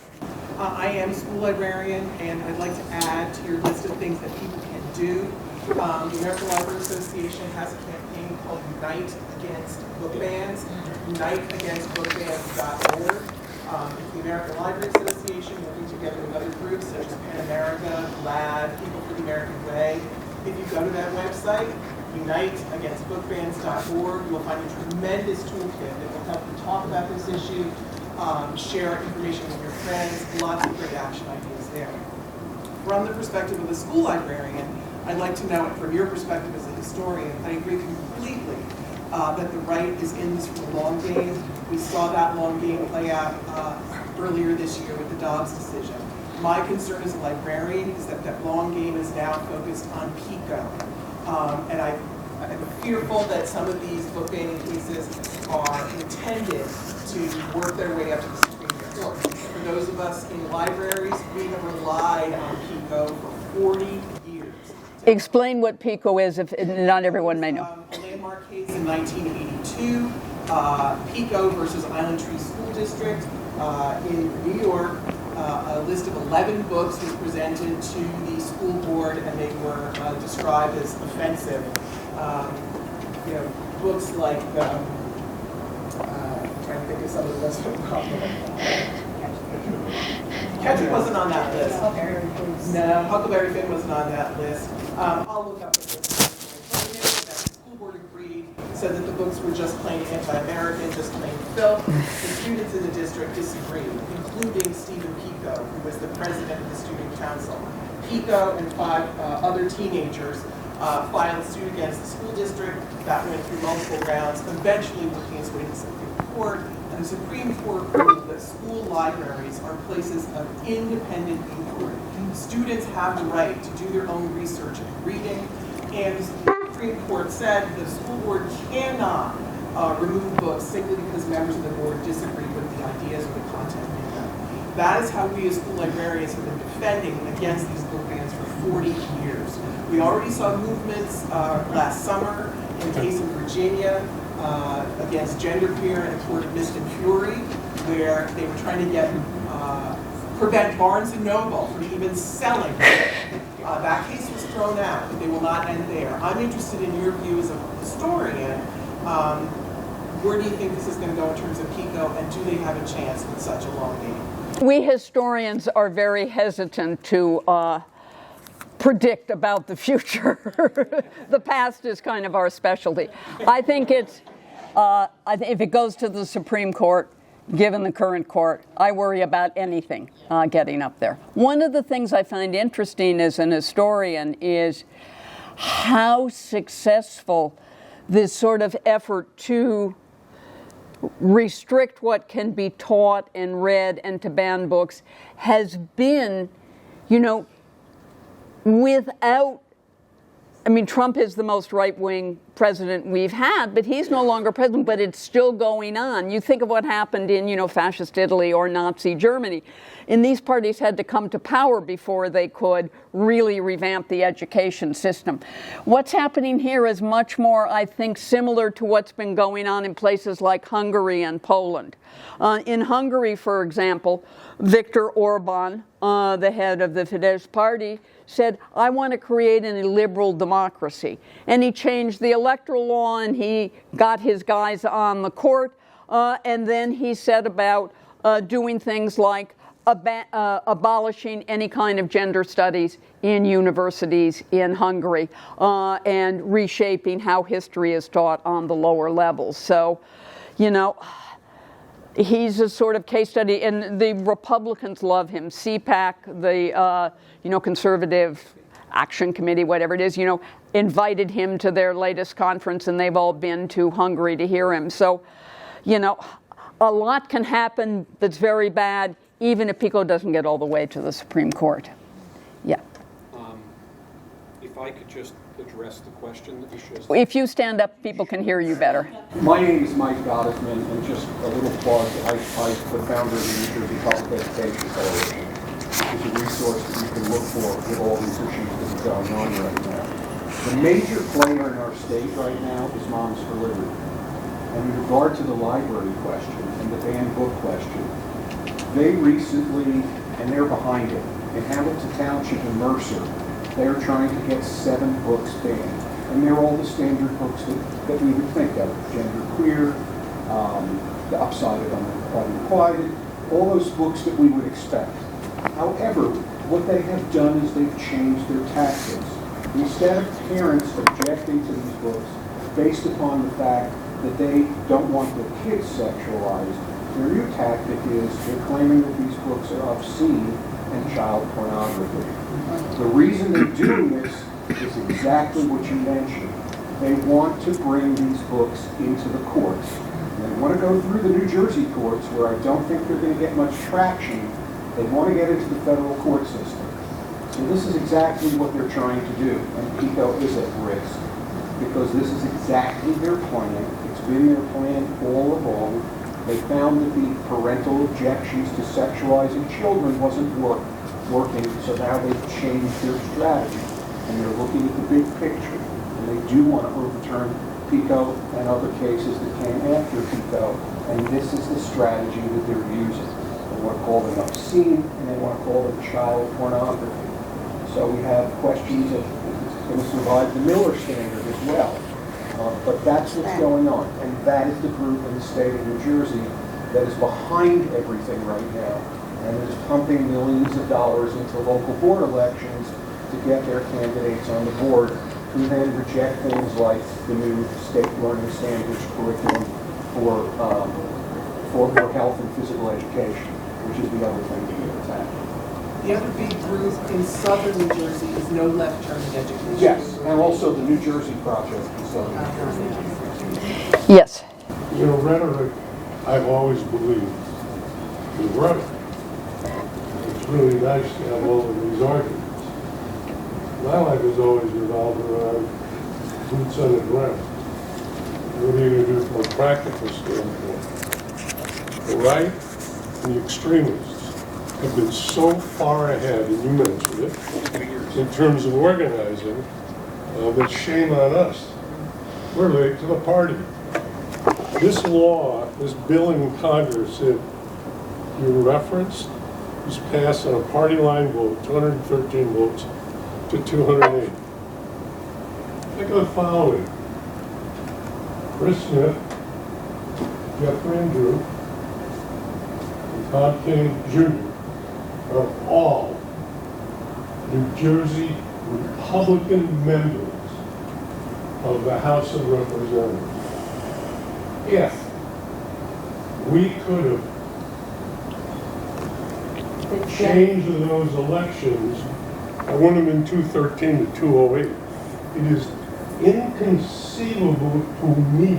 I am a school librarian, and I'd like to add to your list of things that people can do. The American Library Association has a campaign called Unite Against Book Bans, uniteagainstbookbans.org. The American Library Association, working together with other groups such as PEN America, GLAD, People for the American Way. If you go to that website, uniteagainstbookbans.org, you will find a tremendous toolkit that will help you talk about this issue, share information with your friends, lots of great action ideas there. From the perspective of a school librarian, I'd like to know, from your perspective as a historian, I agree completely that the right is in this for the long game. We saw that long game play out earlier this year with the Dobbs decision. My concern as a librarian is that that long game is now focused on PICO. And I'm fearful that some of these book banning cases are intended to work their way up to the Supreme Court. For those of us in libraries, we have relied on PICO for 40 years. Explain what PICO is, if not everyone may know. A landmark case in 1982, PICO versus Island Tree School District in New York. A list of 11 books was presented to the school board, and they were described as offensive. Books like, I'm trying to think of some of the lists from Catcher wasn't on that list. No, Huckleberry Finn wasn't on that list. I'll look up the list. The school board agreed, said that the books were just plain anti-American, just plain filth. The students in the district disagreed, including Stephen Pico, who was the president of the student council. Pico and 5 other teenagers filed suit against the school district. That went through multiple rounds, eventually working its way to the Supreme Court. And the Supreme Court ruled that school libraries are places of independent inquiry. Students have the right to do their own research and reading, and the Supreme Court said the school board cannot remove books simply because members of the board disagree with the ideas or the content in them. That is how we as school librarians have been defending against these book bans for 40 years. We already saw movements last summer in a case in Virginia against genderqueer and a court of mist and fury, where they were trying to prevent Barnes & Noble from even selling. That case was thrown out, but they will not end there. I'm interested in your view as a historian. Where do you think this is going to go in terms of PICO, and do they have a chance with such a long game? We historians are very hesitant to predict about the future. The past is kind of our specialty. I think it's, if it goes to the Supreme Court, given the current court, I worry about anything getting up there. One of the things I find interesting as an historian is how successful this sort of effort to restrict what can be taught and read and to ban books has been, without, Trump is the most right-wing president we've had, but he's no longer president, but it's still going on. You think of what happened in, fascist Italy or Nazi Germany. And these parties had to come to power before they could really revamp the education system. What's happening here is much more, I think, similar to what's been going on in places like Hungary and Poland. In Hungary, for example, Viktor Orban, the head of the Fidesz party, said, I want to create an illiberal democracy. And he changed the electoral law, and he got his guys on the court, and then he set about doing things like abolishing any kind of gender studies in universities in Hungary, and reshaping how history is taught on the lower levels. So, he's a sort of case study, and the Republicans love him. CPAC, the Conservative Action Committee, whatever it is, invited him to their latest conference, and they've all been to Hungary to hear him. So, a lot can happen that's very bad, even if PICO doesn't get all the way to the Supreme Court. Yeah. If I could just address the question that was just... If you stand up, people can hear you better. My name is Mike Gottesman, and just a little plug, I'm the founder of the New Jersey Public Education Coalition, which is a resource that you can look for with all these issues that are going on right now. The major player in our state right now is Moms for Liberty. And in regard to the library question and the banned book question, they recently, and they're behind it, in Hamilton Township and Mercer, they're trying to get 7 books banned. And they're all the standard books that we would think of. Genderqueer, The Upside of Unrequited, all those books that we would expect. However, what they have done is they've changed their tactics. Instead of parents objecting to these books based upon the fact that they don't want their kids sexualized, Their new tactic is they're claiming that these books are obscene and child pornography. The reason they're doing this is exactly what you mentioned. They want to bring these books into the courts. And they want to go through the New Jersey courts, where I don't think they're going to get much traction. They want to get into the federal court system. So this is exactly what they're trying to do, and PICO is at risk, because this is exactly their plan. It's been their plan all along. They found that the parental objections to sexualizing children wasn't working, so now they've changed their strategy, and they're looking at the big picture, and they do want to overturn PICO and other cases that came after PICO, and this is the strategy that they're using. They want to call them obscene, and they want to call them child pornography. So we have questions of if it's going to survive the Miller standard as well. But that's what's going on, and that is the group in the state of New Jersey that is behind everything right now, and is pumping millions of dollars into local board elections to get their candidates on the board, who then reject things like the new state learning standards curriculum for more health and physical education, which is the other thing that they're attacking. The other big group in southern New Jersey is No Left Turn in Education. Yes, and also the New Jersey Project in southern New Jersey. Yes. You know, rhetoric, I've always believed, is right. It's really nice to have all of these arguments. My life has always revolved around boots on the ground. What are you going to do from a practical standpoint? The right and the extremists have been so far ahead, and you mentioned it, in terms of organizing, that shame on us. We're late to the party. This law, this bill in Congress that you referenced, was passed on a party line vote, 213 votes to 208. Think of the following. Chris Smith, Jeffrey and Drew, and Tom King Jr. are all New Jersey Republican members of the House of Representatives. If we could have changed those elections, I wouldn't have been 213 to 208. It is inconceivable to me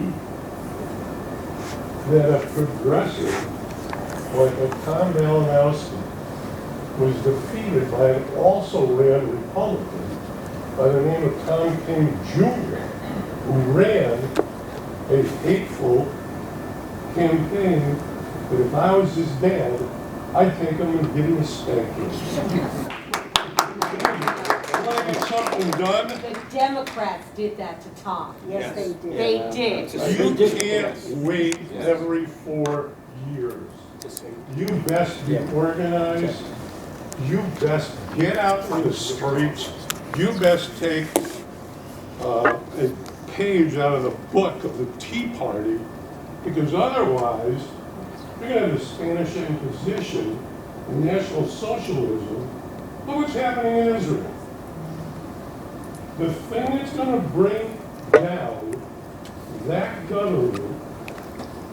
that a progressive like a Tom Malinowski was defeated by an also ran Republican by the name of Tom King Jr., who ran a hateful campaign that if I was his dad, I'd take him and give him a spanking. Want to get something done? The Democrats did that to Tom. Yes, they did. They did. You can't wait every 4 years. You best be organized. You best get out in the streets. You best take a page out of the book of the Tea Party, because otherwise you're going to have the Spanish Inquisition and National Socialism. Look what's happening in Israel. The thing that's going to bring down that government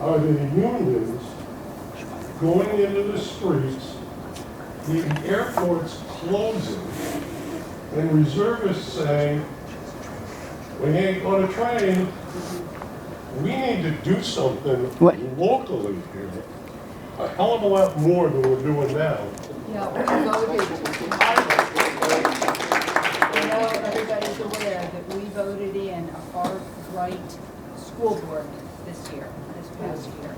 are the unions going into the streets, the airports closing, and reservists saying, we ain't going to train. We need to do something locally here. A hell of a lot more than we're doing now. Yeah, we voted. I know everybody's aware that we voted in a far-right school board this past year.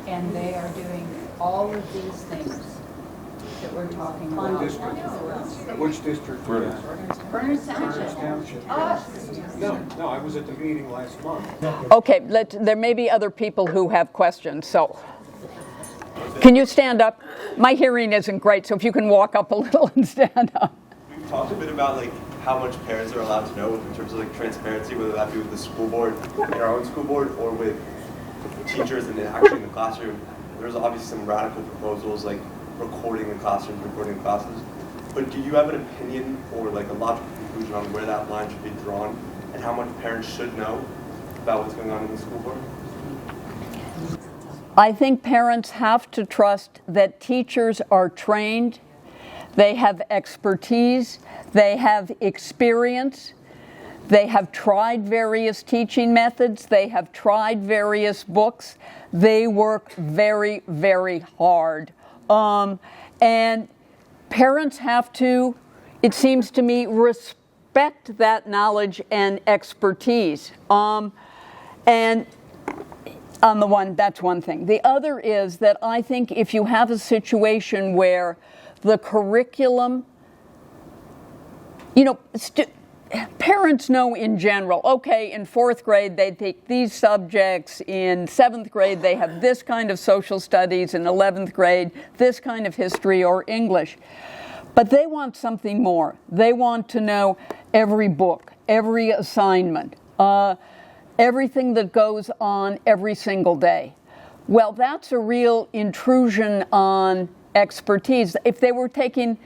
And they are doing all of these things that we're talking about. Which district? Berners Township. Us. No, I was at the meeting last month. Okay, there may be other people who have questions, so. Can you stand up? My hearing isn't great, so if you can walk up a little and stand up. We've talked a bit about like how much parents are allowed to know in terms of like transparency, whether that be with the school board, in our own school board, or with teachers and actually in the classroom. There's obviously some radical proposals like recording the classrooms, recording classes. But do you have an opinion or like a logical conclusion on where that line should be drawn and how much parents should know about what's going on in the school board? I think parents have to trust that teachers are trained, they have expertise, they have experience, they have tried various teaching methods, they have tried various books, they work very, very hard. And parents have to, it seems to me, respect that knowledge and expertise. And on the one, that's one thing. The other is that I think if you have a situation where the curriculum, parents know in general, okay, in 4th grade they take these subjects, in 7th grade they have this kind of social studies, in 11th grade this kind of history or English. But they want something more. They want to know every book, every assignment, everything that goes on every single day. Well, that's a real intrusion on expertise. If they were taking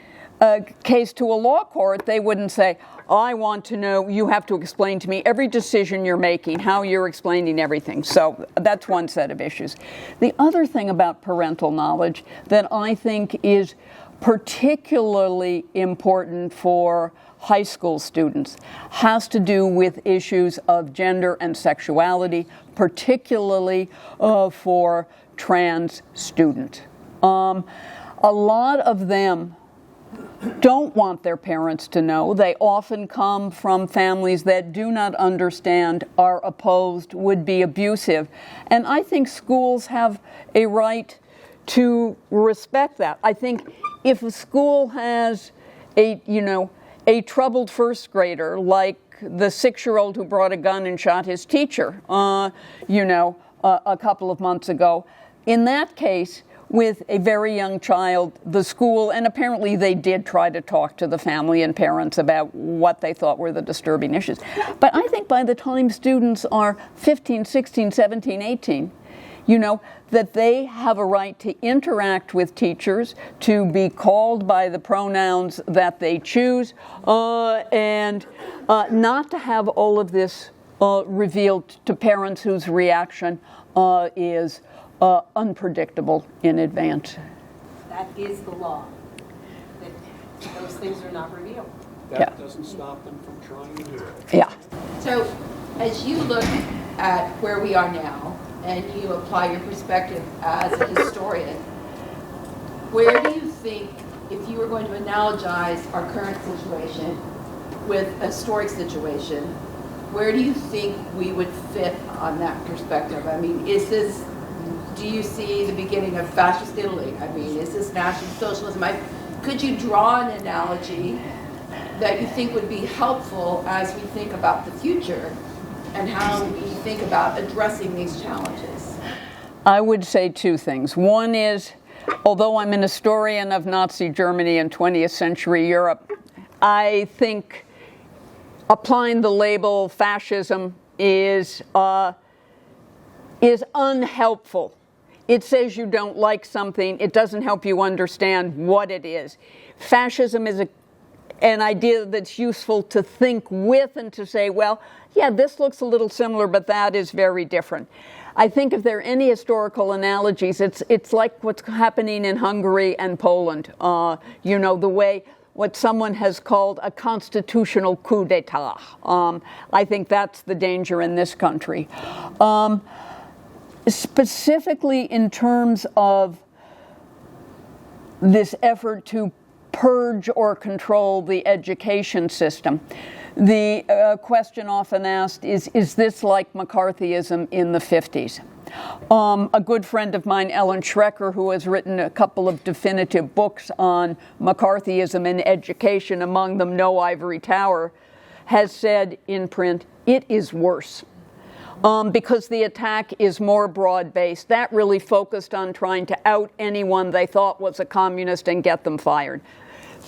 a case to a law court, they wouldn't say, I want to know, you have to explain to me every decision you're making, how you're explaining everything. So that's one set of issues. The other thing about parental knowledge that I think is particularly important for high school students has to do with issues of gender and sexuality, particularly for trans students. A lot of them don't want their parents to know. They often come from families that do not understand, are opposed, would be abusive. And I think schools have a right to respect that. I think if a school has a troubled first grader, like the 6-year-old who brought a gun and shot his teacher, a couple of months ago, in that case, with a very young child, the school, and apparently they did try to talk to the family and parents about what they thought were the disturbing issues. But I think by the time students are 15, 16, 17, 18, that they have a right to interact with teachers, to be called by the pronouns that they choose, and not to have all of this revealed to parents whose reaction is unpredictable in advance. That is the law, that those things are not revealed. That doesn't stop them from trying to do it. Yeah. So, as you look at where we are now, and you apply your perspective as a historian, where do you think, if you were going to analogize our current situation with a historic situation, where do you think we would fit on that perspective? I mean, do you see the beginning of fascist Italy? I mean, is this National Socialism? Could you draw an analogy that you think would be helpful as we think about the future and how we think about addressing these challenges? I would say two things. One is, although I'm an historian of Nazi Germany and 20th century Europe, I think applying the label fascism is unhelpful. It says you don't like something. It doesn't help you understand what it is. Fascism is an idea that's useful to think with and to say, well, yeah, this looks a little similar, but that is very different. I think if there are any historical analogies, it's like what's happening in Hungary and Poland. The way what someone has called a constitutional coup d'etat. I think that's the danger in this country. Specifically in terms of this effort to purge or control the education system, the question often asked is this like McCarthyism in the 50s? A good friend of mine, Ellen Schrecker, who has written a couple of definitive books on McCarthyism in education, among them No Ivory Tower, has said in print, it is worse. Because the attack is more broad-based. That really focused on trying to out anyone they thought was a communist and get them fired.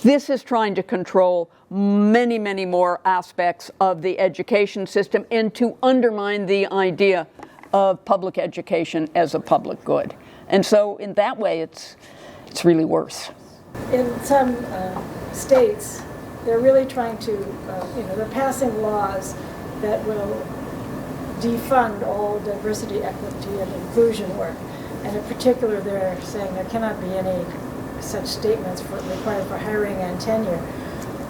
This is trying to control many, many more aspects of the education system and to undermine the idea of public education as a public good. And so in that way, it's really worse. In some states, they're really trying to, they're passing laws that will defund all diversity, equity, and inclusion work. And in particular, they're saying there cannot be any such statements required for hiring and tenure.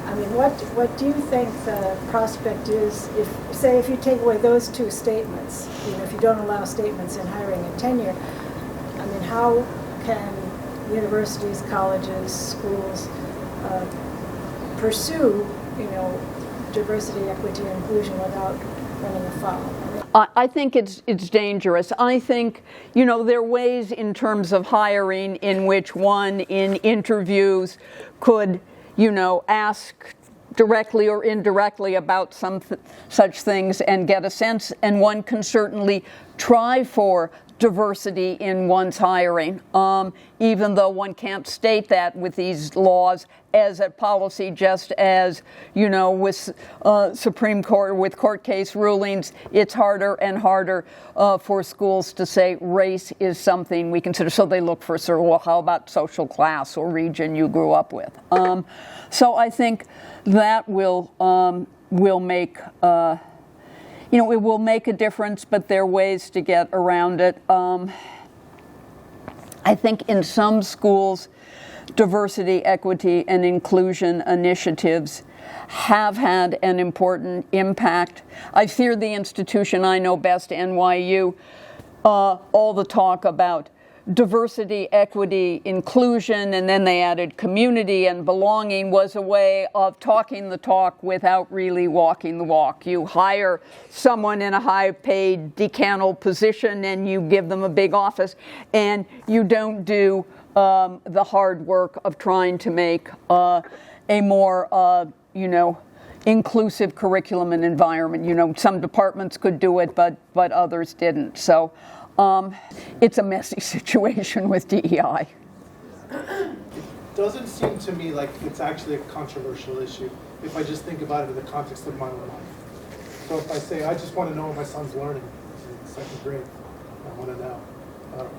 I mean, what do you think the prospect is if you take away those two statements, if you don't allow statements in hiring and tenure, I mean, how can universities, colleges, schools pursue, diversity, equity, and inclusion without running afoul? I think it's dangerous. I think, there are ways in terms of hiring in which one in interviews could, ask directly or indirectly about some such things and get a sense, and one can certainly try for diversity in one's hiring, even though one can't state that with these laws as a policy, just as, with Supreme Court, with court case rulings, it's harder and harder for schools to say race is something we consider. So they look for, well, how about social class or region you grew up with? So I think that will make it will make a difference, but there are ways to get around it. I think in some schools, diversity, equity, and inclusion initiatives have had an important impact. I fear the institution I know best, NYU, all the talk about diversity, equity, inclusion, and then they added community and belonging was a way of talking the talk without really walking the walk. You hire someone in a high-paid decanal position and you give them a big office, and you don't do the hard work of trying to make a more, inclusive curriculum and environment. Some departments could do it, but others didn't. So it's a messy situation with DEI. It doesn't seem to me like it's actually a controversial issue if I just think about it in the context of my own life. So if I say, I just want to know what my son's learning in second grade, I want to know.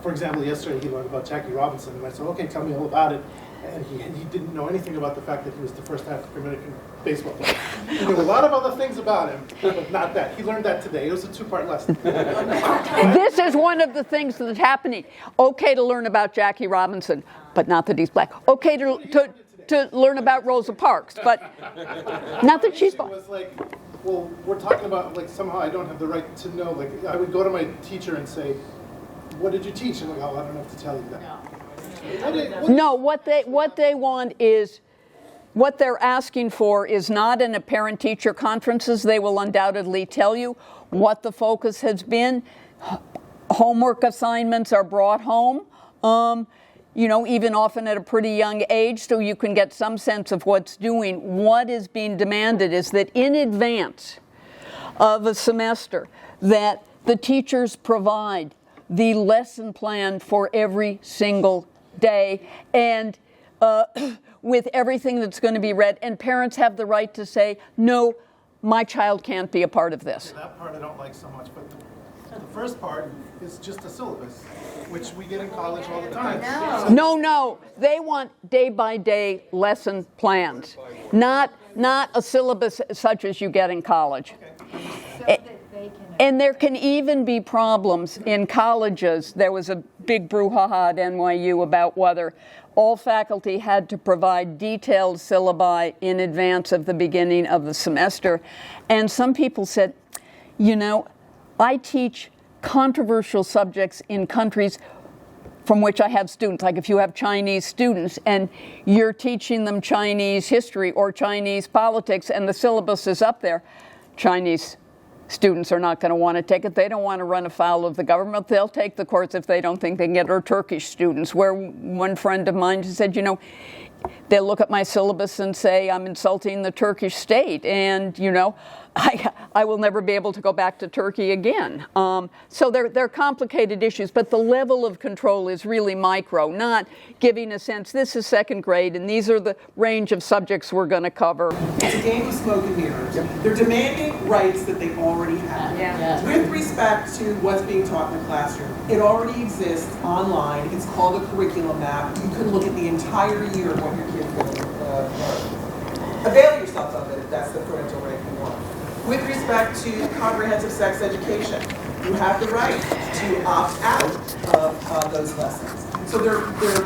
For example, yesterday he learned about Jackie Robinson, and I said, okay, tell me all about it. And he didn't know anything about the fact that he was the first African-American baseball player. He knew a lot of other things about him, but not that. He learned that today. It was a 2-part lesson. This is one of the things that's happening. Okay to learn about Jackie Robinson, but not that he's black. Okay to learn about Rosa Parks, but not that she's black. It was like, well, we're talking about, like, somehow I don't have the right to know. Like, I would go to my teacher and say, what did you teach? And I'm like, oh, I don't have to tell you that. No, what they want is, what they're asking for is not in a parent-teacher conferences. They will undoubtedly tell you what the focus has been. Homework assignments are brought home, even often at a pretty young age, so you can get some sense of what's doing. What is being demanded is that in advance of a semester, that the teachers provide the lesson plan for every single day, and with everything that's going to be read, and parents have the right to say, no, my child can't be a part of this. That part I don't like so much, but the first part is just a syllabus, which we get in college all the time. No, they want day-by-day lesson plans, not a syllabus such as you get in college. Okay. And there can even be problems in colleges. There was a big brouhaha at NYU about whether all faculty had to provide detailed syllabi in advance of the beginning of the semester. And some people said, I teach controversial subjects in countries from which I have students. Like if you have Chinese students and you're teaching them Chinese history or Chinese politics and the syllabus is up there, Chinese students are not going to want to take it. They don't want to run afoul of the government. They'll take the course if they don't think they can get. Or Turkish students, where one friend of mine said, they'll look at my syllabus and say I'm insulting the Turkish state, and I will never be able to go back to Turkey again. So they're complicated issues, but the level of control is really micro, not giving a sense, this is second grade, and these are the range of subjects we're going to cover. It's a game of smoke and mirrors. They're demanding rights that they already have. Yeah. With respect to what's being taught in the classroom, it already exists online. It's called a curriculum map. You can look at the entire year of what your kids will learn. Avail yourself of it if that's the parental right you want. With respect to comprehensive sex education, you have the right to opt out of those lessons. So they're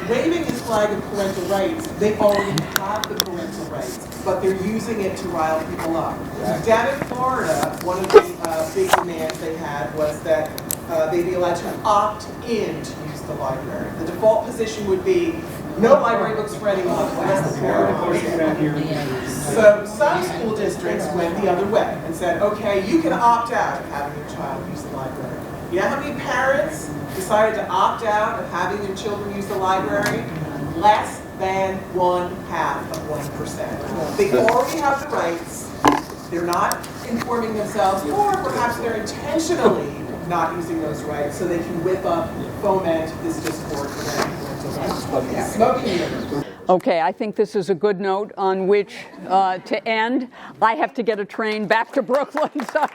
waving this flag of parental rights. They already have the parental rights, but they're using it to rile people up. Down in Florida, one of the big demands they had was that they be allowed to opt in to use the library. The default position would be no library books for anyone unless the parent goes in. So some school districts went the other way and said, okay, you can opt out of having your child use the library. You know how many parents decided to opt out of having their children use the library? Less than 1/2%. They already have the rights. They're not informing themselves, or perhaps they're intentionally not using those rights so they can whip up, foment this discord around smoking. Okay, I think this is a good note on which to end. I have to get a train back to Brooklyn, so